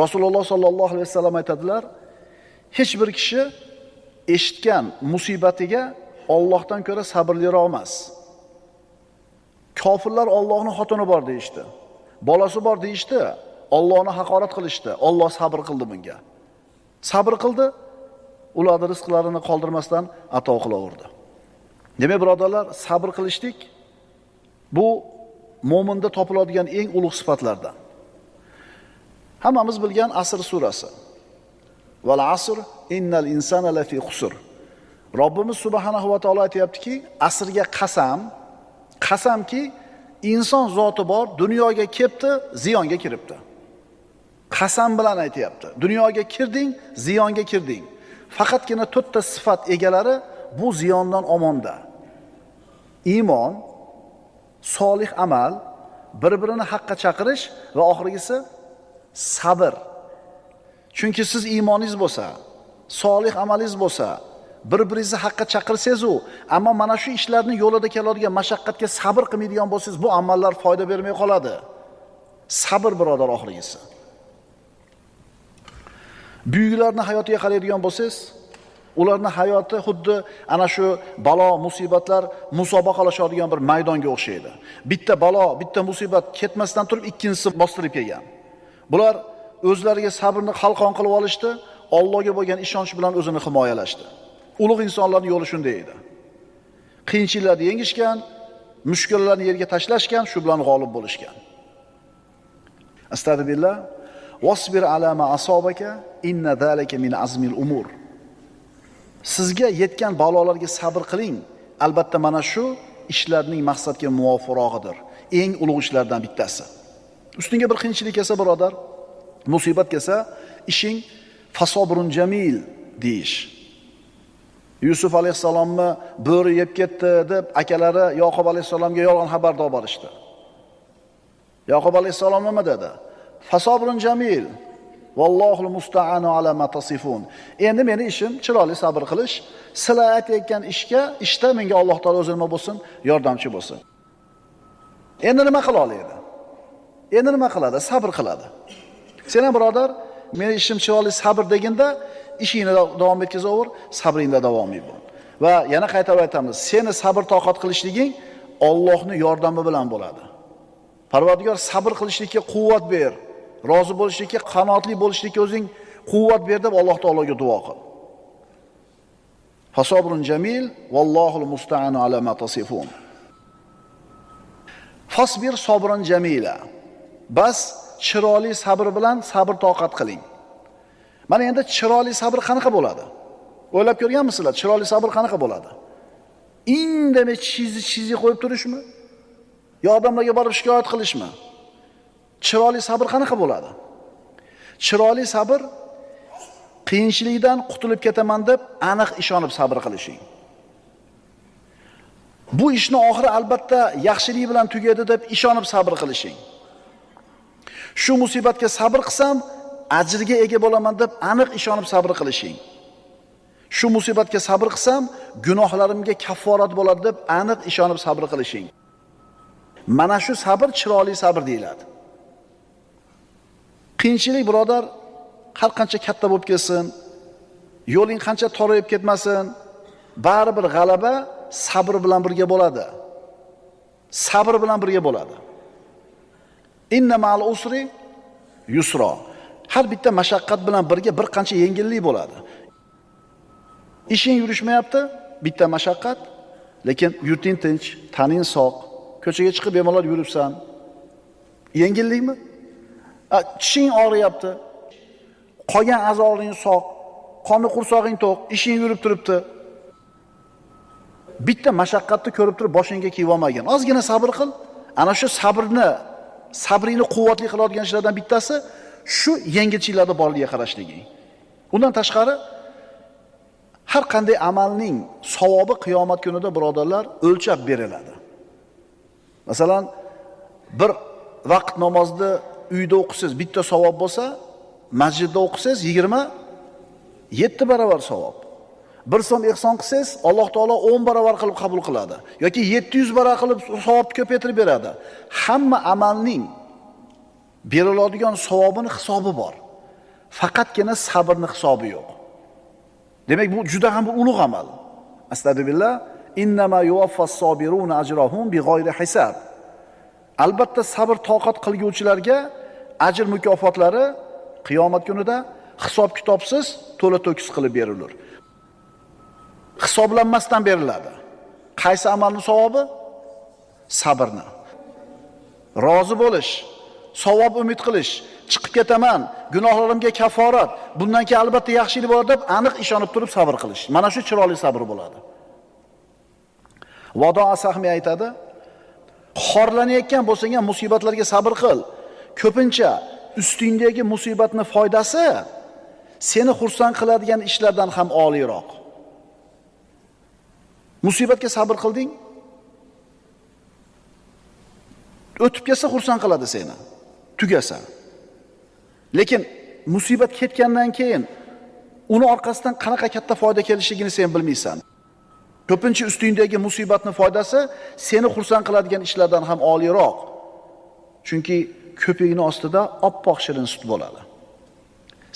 Rasululloh sollallohu alayhi vasallam aytadilar, hech bir kishi eshitgan musibatiga Allohdan ko'ra sabrliroq emas. Kofirlar Allohning xotini bor deyishdi. Bolasi bor deyishdi. Allohni haqorat qilishdi. Alloh sabr qildi bunga. Sabr qildi, ularning rizqlarini qoldirmasdan ato qilaverdi. Demak, birodarlar, sabr qilishlik bu mo'minda topiladigan eng ulug' sifatlardan. Hammamiz bilgan Asr surasi. val asr innal insana lafi khusr. Robbimiz subhanahu va taolo aytayaptiki, asrga qasamki, inson zoti bor, dunyoga kelibdi, ziyonga kiribdi. Qasam bilan aytayapti. Dunyoga kirding, ziyonga kirding. Faqatgina 4 ta sifat egalari bu ziyondan omonda. Iymon, solih amal, bir-birini haqqa chaqirish va oxirgisi sabr. Chunki siz iymoningiz bo'lsa, solih amalingiz bo'lsa, bir-biringizni haqqa chaqirsangiz-u, ammo mana shu ishlarning yo'lida keladigan mashaqqatga sabr qilmaydigan bo'lsangiz, bu amallar foyda bermay qoladi. Sabr birodar oxirgisi. Buyuklarning hayotiga qaraydigan bo'lsangiz, ularning hayoti xuddi ana shu balo, musibatlar musobaqalashadigan bir maydonga o'xshaydi. Bitta balo, bitta musibat ketmasdan turib ikkinchisi bostirib kelgan. Bular o'zlariga sabrni qalqon qilib olishdi, Allohga bo'lgan ishonch bilan o'zini himoyalashdi. Ulug' insonlarning yo'li shunday edi. Qiyinchiliklarni yengishgan, mushkullarni yerga tashlashgan, shu bilan g'olib bo'lishgan. Astagfirullah. Wasbir ala ma asabaka inna zalika min azmil umur. Sizga yetgan balolarga sabr qiling. Albatta mana shu ishlarning maqsadga muvofiqroqidir. Eng ulug' ishlardan bittasi. Ustingga bir qiyinchilik kelsa birodar, musibat kelsa, ishing fasobrun jamil deyish. Yusuf alayhisalomni bo'ri yeb ketdi deb akalari Yaqub alayhisalomga yolg'on xabardor berishdi. Yaqub alayhisalom nima dedi? Fasobrun jamil. Vallohul musta'anu ala ma tasifun. Endi meni ishim chiroyli sabr qilish, sizlar aytayotgan ishda menga Alloh taolo o'zi nima bo'lsin, yordamchi bo'lsin. Endi nima qila oladi? Endi nima qiladi? Sabr qiladi. Sen ham birodar, meni ishim chiroyli sabr deganda ishingni davom etkazaver, sabringda davomiy bo'l. Va yana qaytarib aytamiz, seni sabr toqat qilishliging Allohning yordami bilan bo'ladi. Parvardigor sabr qilishlikka quvvat ber, rozi bo'lishlikka, qanoatli bo'lishlikka o'zing quvvat ber deb Alloh taologa duo qil. Fasobrun jamil vallohul musta'anu ala ma tasifun. Fasbir sobran jamila. Bas chiroyli sabr bilan sabr toqat qiling. Mana endi chiroyli sabr qanaqa bo'ladi? O'ylab ko'rganmisizlar? Chiroyli sabr qanaqa bo'ladi? Indamay chizi qo'yib turishmi? Yo odamlarga borib shikoyat qilishmi? Chiroyli sabr qanaqa bo'ladi? Chiroyli sabr qiyinchilikdan qutulib ketaman deb aniq ishonib sabr qilishing. Bu ishni oxiri albatta yaxshilik bilan tugaydi deb ishonib sabr qilishing. Shu musibatga sabr qilsam, ajrga ega bo'laman deb aniq ishonib sabr qilishing. Shu musibatga sabr qilsam, gunohlarimga kafforat bo'ladi deb aniq ishonib sabr qilishing. Mana shu sabr chiroyli sabr deyiladi. Qiyinchilik birodar har qancha katta bo'lib kelsin, yo'ling qancha torayib ketmasin, baribir g'alaba sabr bilan birga bo'ladi. Sabr bilan birga bo'ladi. Inna ma'al usri yusra. Har bitta mashaqqat bilan birga bir qancha yengillik bo'ladi. Ishing yurishmayapti, bitta mashaqqat, lekin yurting tinch, taning sog', ko'chaga chiqib bemalol yuribsan. Yengillikmi? Tishing og'riyapti. Qolgan a'zolaring sog', qonni qursog'ing to'q, ishing yurib turibdi. Bitta mashaqqatni ko'rib turib boshingga kiyib olmagan. Ozgina sabr qil. Ana shu sabringni quvvatli qiladigan ishlardan bittasi shu yengilchiliklarda borligiga qarashliging. Undan tashqari har qanday amalning savobi qiyomat kunida birodarlar o'lchab beriladi. Masalan, bir vaqt namozni uyda o'qisangiz bitta savob bo'lsa, masjidda o'qisangiz 27 barobar savob. Bir so'm ehson qilsangiz, Alloh taolo 10 barobar qilib qabul qiladi yoki 700 barobar qilib savobni ko'paytirib beradi. Hamma amalning beriladigan savobini hisobi bor. Faqatgina sabrning hisobi yo'q. Demak, bu juda ham bir ulug' amal. Astagfirullah. Innama yuwaffas sabiruna ajrahum bighayri hisob. Albatta sabr toqat qilguvchilarga ajr mukofotlari qiyomat kunida hisob kitobsiz to'la to'kis qilib berilur. Hisoblanmasdan beriladi. Qaysi amalning savobi? Sabrni. Rozi bo'lish, savob umid qilish, chiqib ketaman, gunohlarimga kaforat, bundan keyin albatta yaxshilik bor deb aniq ishonib turib sabr qilish. Mana shu chiroyli sabr bo'ladi. Vado Asahmi aytadi, xorlanayotgan bo'lsang ham musibatlarga sabr qil. Ko'pincha ustingdagi musibatning foydasi seni xursand qiladigan ishlardan ham oliyroq. Musibatga sabr qilding, o'tib ketsa xursand qiladi seni, tugasa. Lekin musibat ketgandan keyin uni orqasidan qanaqa katta foyda kelishligini sen bilmaysan. Ko'pincha ustingdagi musibatning foydasi seni xursand qiladigan ishlardan ham oliyroq. Chunki ko'pikning ostida oppoq shirin sut bo'ladi.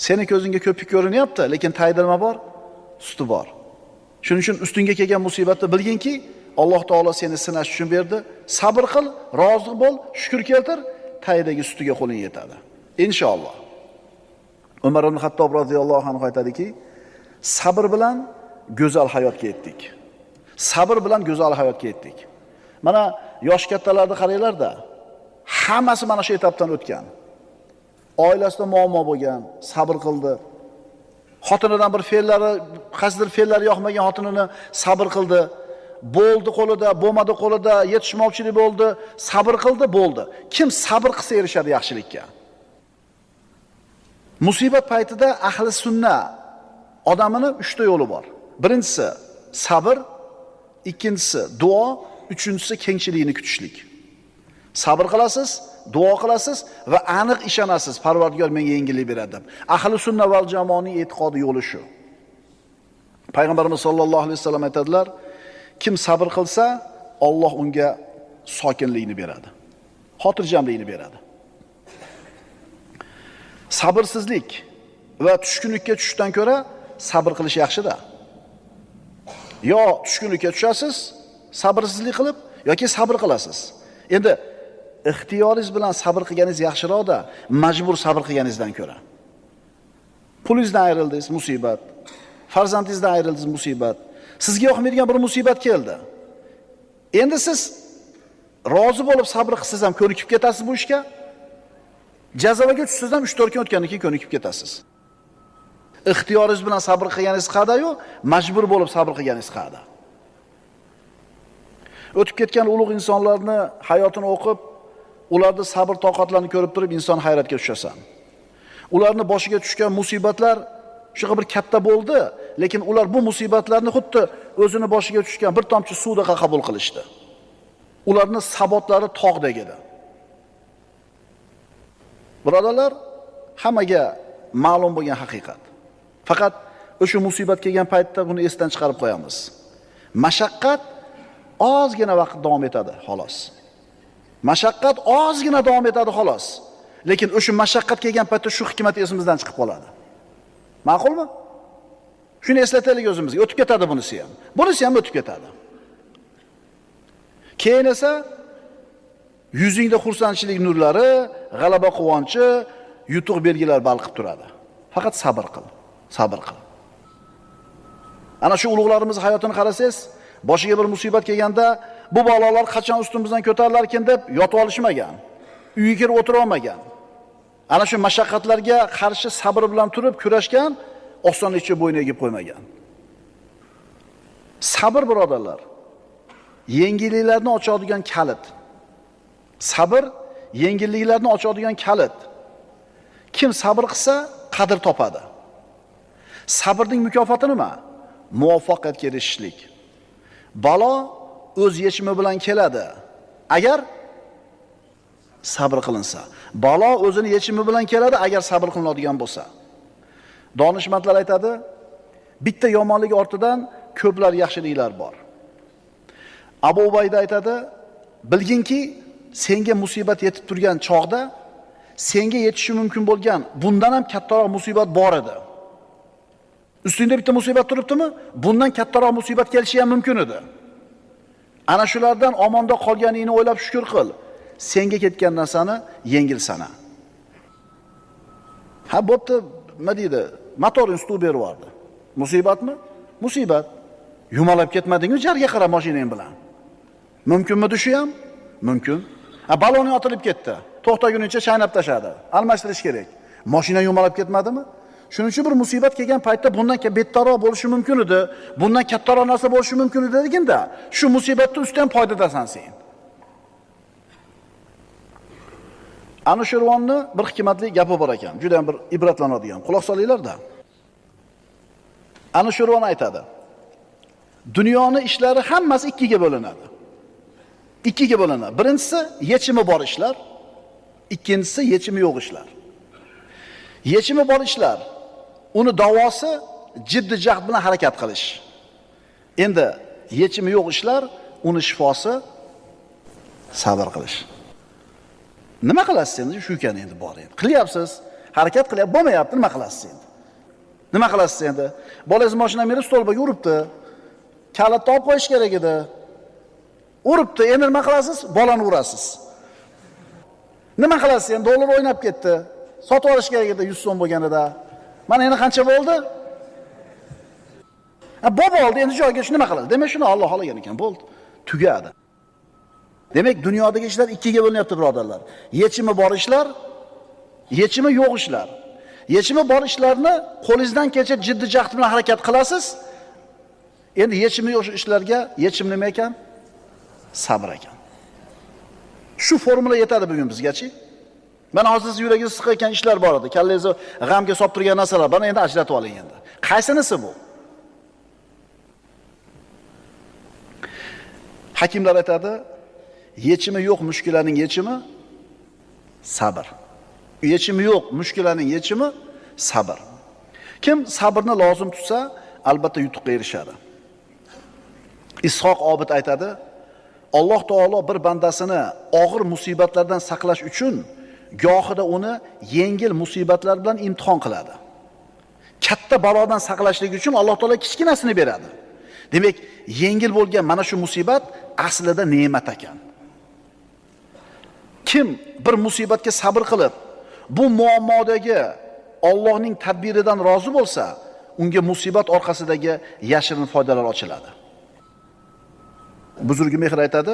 Seni ko'zingga ko'pik ko'rinyapti, lekin tagida nima bor? Suti bor. Shuning uchun ustingga kelgan musibatni bilginki, Alloh taolo seni sinash uchun berdi. Sabr qil, rozi bo'l, shukr keltir, tagidagi sutiga qo'ling yetadi. Inshaalloh. Umar ibn Xattob roziyallohu anhu aytadiki, sabr bilan go'zal hayotga yetdik. Sabr bilan go'zal hayotga yetdik. Mana yosh kattalarni qaranglar-da, hammasi mana shu etapdan o'tgan. Oilasida muammo bo'lgan, sabr qildi. Xotinidan bir fe'llari, qasdir fe'llari yoqmagan xotinini sabr qildi. Bo'ldi qo'lida, bo'lmadi qo'lida, yetishmovchilik bo'ldi, sabr qildi, bo'ldi. Kim sabr qilsa erishadi yaxshilikka. Musibat paytida ahli sunna odamining 3 ta yo'li bor. Birinchisi sabr, ikkinchisi duo, uchinchisi kengchilikni kutishlik. Sabr qilasiz, duo qilasiz va aniq ishonasiz, Parvardigor menga yengillik beradi deb. Ahli sunna val jamoaning e'tiqodi yo'li shu. Payg'ambarimiz sollallohu alayhi vasallam aytadilar, kim sabr qilsa, Alloh unga sokinlikni beradi. Xotirjamlikni beradi. Sabrsizlik va tushkunlikka tushishdan ko'ra sabr qilish yaxshi-da. Yo tushkunlikka tushasiz, sabrsizlik qilib, yoki sabr qilasiz. Endi ixtiyoringiz bilan sabr qilganingiz yaxshiroq-da, majbur sabr qilganingizdan ko'ra. Pulingizdan ayrildingiz, musibat. Farzandingizdan ayrildingiz, musibat. Sizga yoqmaydigan bir musibat keldi. Endi siz rozi bo'lib sabr qilsangiz ham ko'nikib ketasiz bu ishga. Jazoga tushsangiz ham 3-4 kun o'tgandan keyin ko'nikib ketasiz. Ixtiyoringiz bilan sabr qilganingiz qada-yu, majbur bo'lib sabr qilganingiz qada. O'tib ketgan ulug' insonlarni hayotini o'qib, ularning sabr toqatlarini ko'rib turib inson hayratga tushasan. Ularning boshiga tushgan musibatlar shuga bir katta bo'ldi, lekin ular bu musibatlarni xuddi o'zini boshiga tushgan bir tomchi suvda qabul qilishdi. Ularning sabotlari tog'dek edi. Birodarlar, hammaga ma'lum bo'lgan haqiqat. Faqat o'sha musibat kelgan paytda buni esdan chiqarib qo'yamiz. Mashaqqat ozgina vaqt davom etadi, xolos. Mashaqqat ozgina davom etadi, xolos. Lekin o'sha mashaqqat kelgan paytda shu hikmat esimizdan chiqib qoladi. Ma'qulmi? Shuni eslataylik o'zimizga. O'tib ketadi bunisi ham. Bunisi ham o'tib ketadi. Keyin esa yuzingda xursandchilik nurlari, g'alaba quvonchi, yutuq belgilar balqib turadi. Faqat sabr qil, sabr qil. Ana shu ulug'larimiz hayotini qarasangiz, boshiga bir musibat kelganda, bu balolar qachon ustimizdan ko'tarilar ekan deb yotib olishmagan. Uyga kirib o'tira olmagan. Ana shu mashaqqatlarga qarshi sabr bilan turib kurashgan, osonlikcha bo'yniga yeb qo'ymagan. Sabr birodarlar, yengilliklarni ochadigan kalit. Sabr yengilliklarni ochadigan kalit. Kim sabr qilsa, qadr topadi. Sabrning mukofoti nima? Muvaffaqiyatga erishishlik. Balo o'z yechimi bilan keladi. Agar sabr qilinsa. Balo o'zini yechimi bilan keladi, agar sabr qilinadigan bo'lsa. Donishmandlar aytadi, bitta yomonlik ortidan ko'plar yaxshiliklar bor. Abu Ubayda aytadi, bilginki, senga musibat yetib turgan chog'da senga yetishi mumkin bo'lgan bundan ham kattaroq musibat bor edi. Ustingda bitta musibat turibdimi? Bundan kattaroq musibat kelishi ham mumkin edi. Ana shulardan omonda qolganingni o'ylab shukr qil. Senga ketgan narsani yengil sana. Ha, bo'pti, nima deydi? Motorini ustib berib yubordi. Musibatmi? Musibat. Yumalab ketmading-ku jarga qarab mashinang bilan. Mumkinmi shu ham? Mumkin. Baloni otilib ketdi. To'xtaguncha chaynab tashladi. Almashtirish kerak. Mashina yumalab ketmadimi? Shuning uchun bir musibat kelgan paytda bundan bettaroq bo'lishi mumkin edi. Bundan kattaroq narsa bo'lishi mumkin edi deganda, shu musibatni ustidan foydadasan sen. Anushirvonni bir hikmatli gapi bor ekan. Juda ham bir ibratlanadigan. Quloq solinglar-da. Anushirvon aytadi. Dunyoning ishlari hammasi ikkiga bo'linadi. Ikkiga bo'linadi. Birinchisi yechimi bor ishlar, ikkinchisi yechimi yo'q ishlar. Yechimi bor ishlar, uni davosi jiddiy jahd bilan harakat qilish. Endi yechimi yo'q ishlar, uni shifosi sabr qilish. Nima qilasiz endi shu ekan endi bor endi. Qilyapsiz, harakat qilyapsiz, bo'lmayapti, nima qilasiz endi? Nima qilasiz endi? Bolangiz mashina minib stolbaga uribdi. Kalitni olib qo'yish kerak edi. Uribdi, endi nima qilasiz? Bolani urasiz. Nima qilasiz endi? Dollar o'ynab ketdi. Sotib olish kerak edi 100 so'm bo'lganida. Mana endi qancha bo'ldi? Bob oldi, endi joyiga shu nima qiladi? Demak, shuni Alloh xohlagan ekan, bo'ldi. Tugadi. Demak, dunyodagi ishlar ikkiga bo'linyapti, birodarlar. Yechimi bor ishlar, yechimi yo'q ishlar. Yechimi bor ishlarni qo'lingizdan kelsa jiddiy jahd bilan harakat qilasiz. Endi yechimi yo'q ishlarga yechim nima ekan? Sabr ekan. Shu formula yetadi bugun bizgachi. Mana hozir yuragingiz siqayotgan ishlar bor edi. Kallangizni g'amga solib turgan narsalar. Buni endi ajratib oling endi. Qaysinisi bu? Hakimlar aytadi, yechimi yo'q mushkullarning yechimi sabr. Yechimi yo'q mushkullarning yechimi sabr. Kim sabrni lozim tutsa, albatta yutuqqa erishadi. Ishoq Obid aytadi, Alloh taolo bir bandasini og'ir musibatlardan saqlash uchun gohida uni yengil musibatlar bilan imtihon qiladi. Katta balodan saqlashlik uchun Alloh taolo kichkinasini beradi. Demak, yengil bo'lgan mana shu musibat aslida ne'mat ekan. Kim bir musibatga sabr qilib, bu muammodagi Allohning tadbiridan rozi bo'lsa, unga musibat orqasidagi yashirin foydalar ochiladi. Buzurgi mehr aytadi,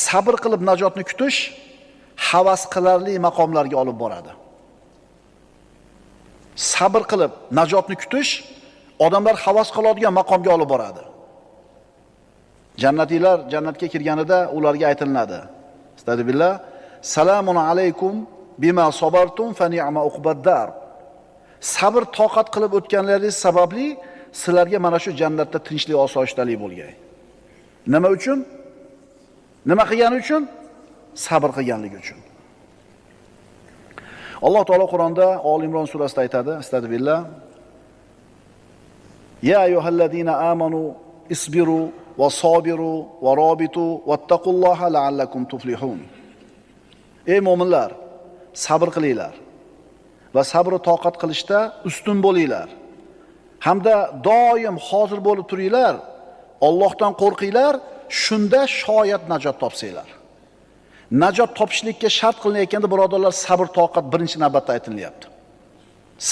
sabr qilib najotni kutish havas qilarli maqomlarga olib boradi. Sabr qilib najotni kutish odamlar havas qiladigan maqomga olib boradi. Jannatiylar jannatga kirganida ularga aytilinadi. Astagfirullah, salamun alaykum bima sabartum fa ni'ma uqbaddar. Sabr toqat qilib o'tganlaringiz sababli sizlarga mana shu jannatda tinchlik, osoyishtalik bo'lgan. Nima uchun? Nima qilgani uchun? Sabr qilganligi uchun. Alloh taolo Qur'onda Ol Imron surasida aytadi, astagfirullah. Ya ayyuhallazina amanu isbiru va sabiru va robitu vattaqulloha la'allakum tuflihun. Ey mu'minlar, sabr qilinglar va sabr toqat qilishda ustun bo'linglar. Hamda doim hozir bo'lib turinglar. Allohdan qo'rqinglar, shunda shoyat najot topsanglar. Najot topishlikka shart qilinayotganda birodarlar, sabr toqat birinchi navbatda aytilyapti.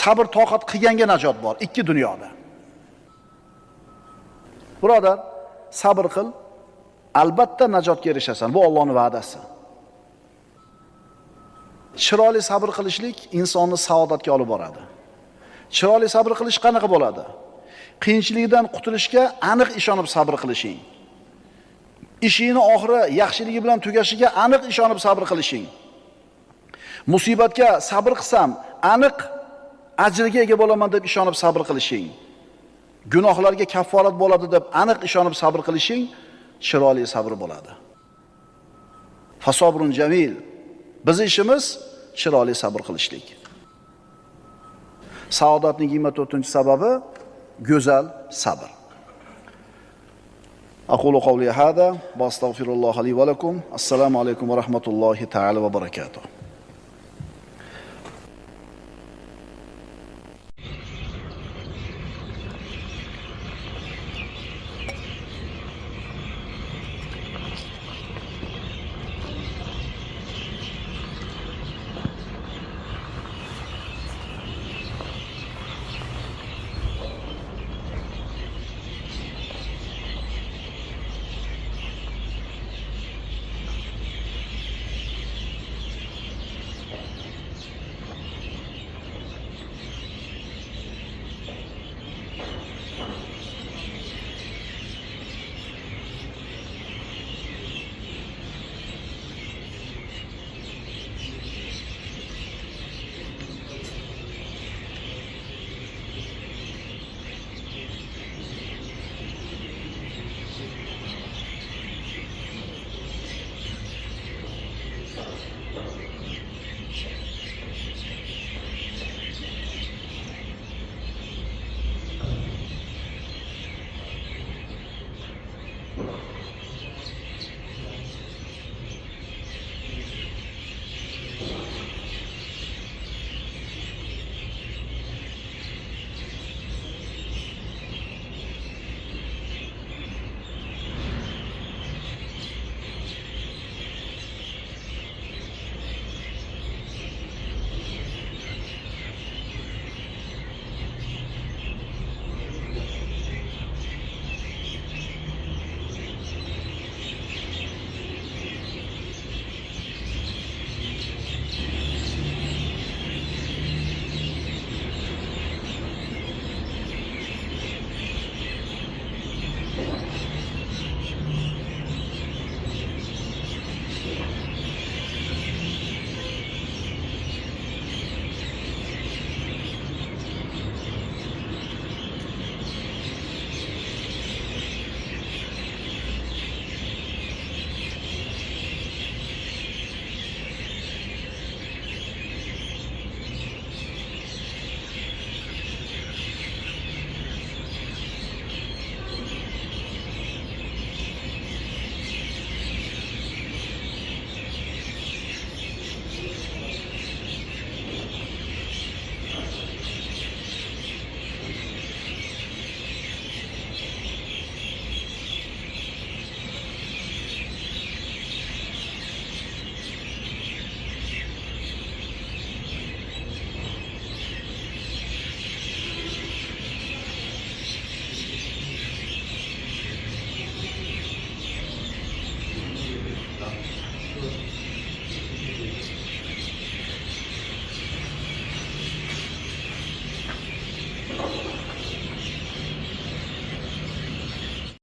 Sabr toqat qilganga najot bor ikki dunyoda. Birodar, sabr qil, albatta najotga erishasan. Bu Allohning va'dasi. Chiroyli sabr qilishlik insonni saodatga olib boradi. Chiroyli sabr qilish qanaqa bo'ladi? Qiyinchilikdan qutulishga aniq ishonib sabr qilishing. Ishingni oxiri yaxshiligi bilan tugashiga aniq ishonib sabr qilishing. Musibatga sabr qilsam, aniq ajriga ega bo'laman deb ishonib sabr qilishing. Gunohlarga kafforat bo'ladi deb aniq ishonib sabr qilishing chiroyli sabr bo'ladi. Fasobrun jamil. Biz ishimiz chiroyli sabr qilishlik. Saodatning 24-sababi go'zal sabr. Aqulu qawli hada va astaghfirulloh li va lakum. Assalomu alaykum va rahmatullohi ta'ala va barakatuh.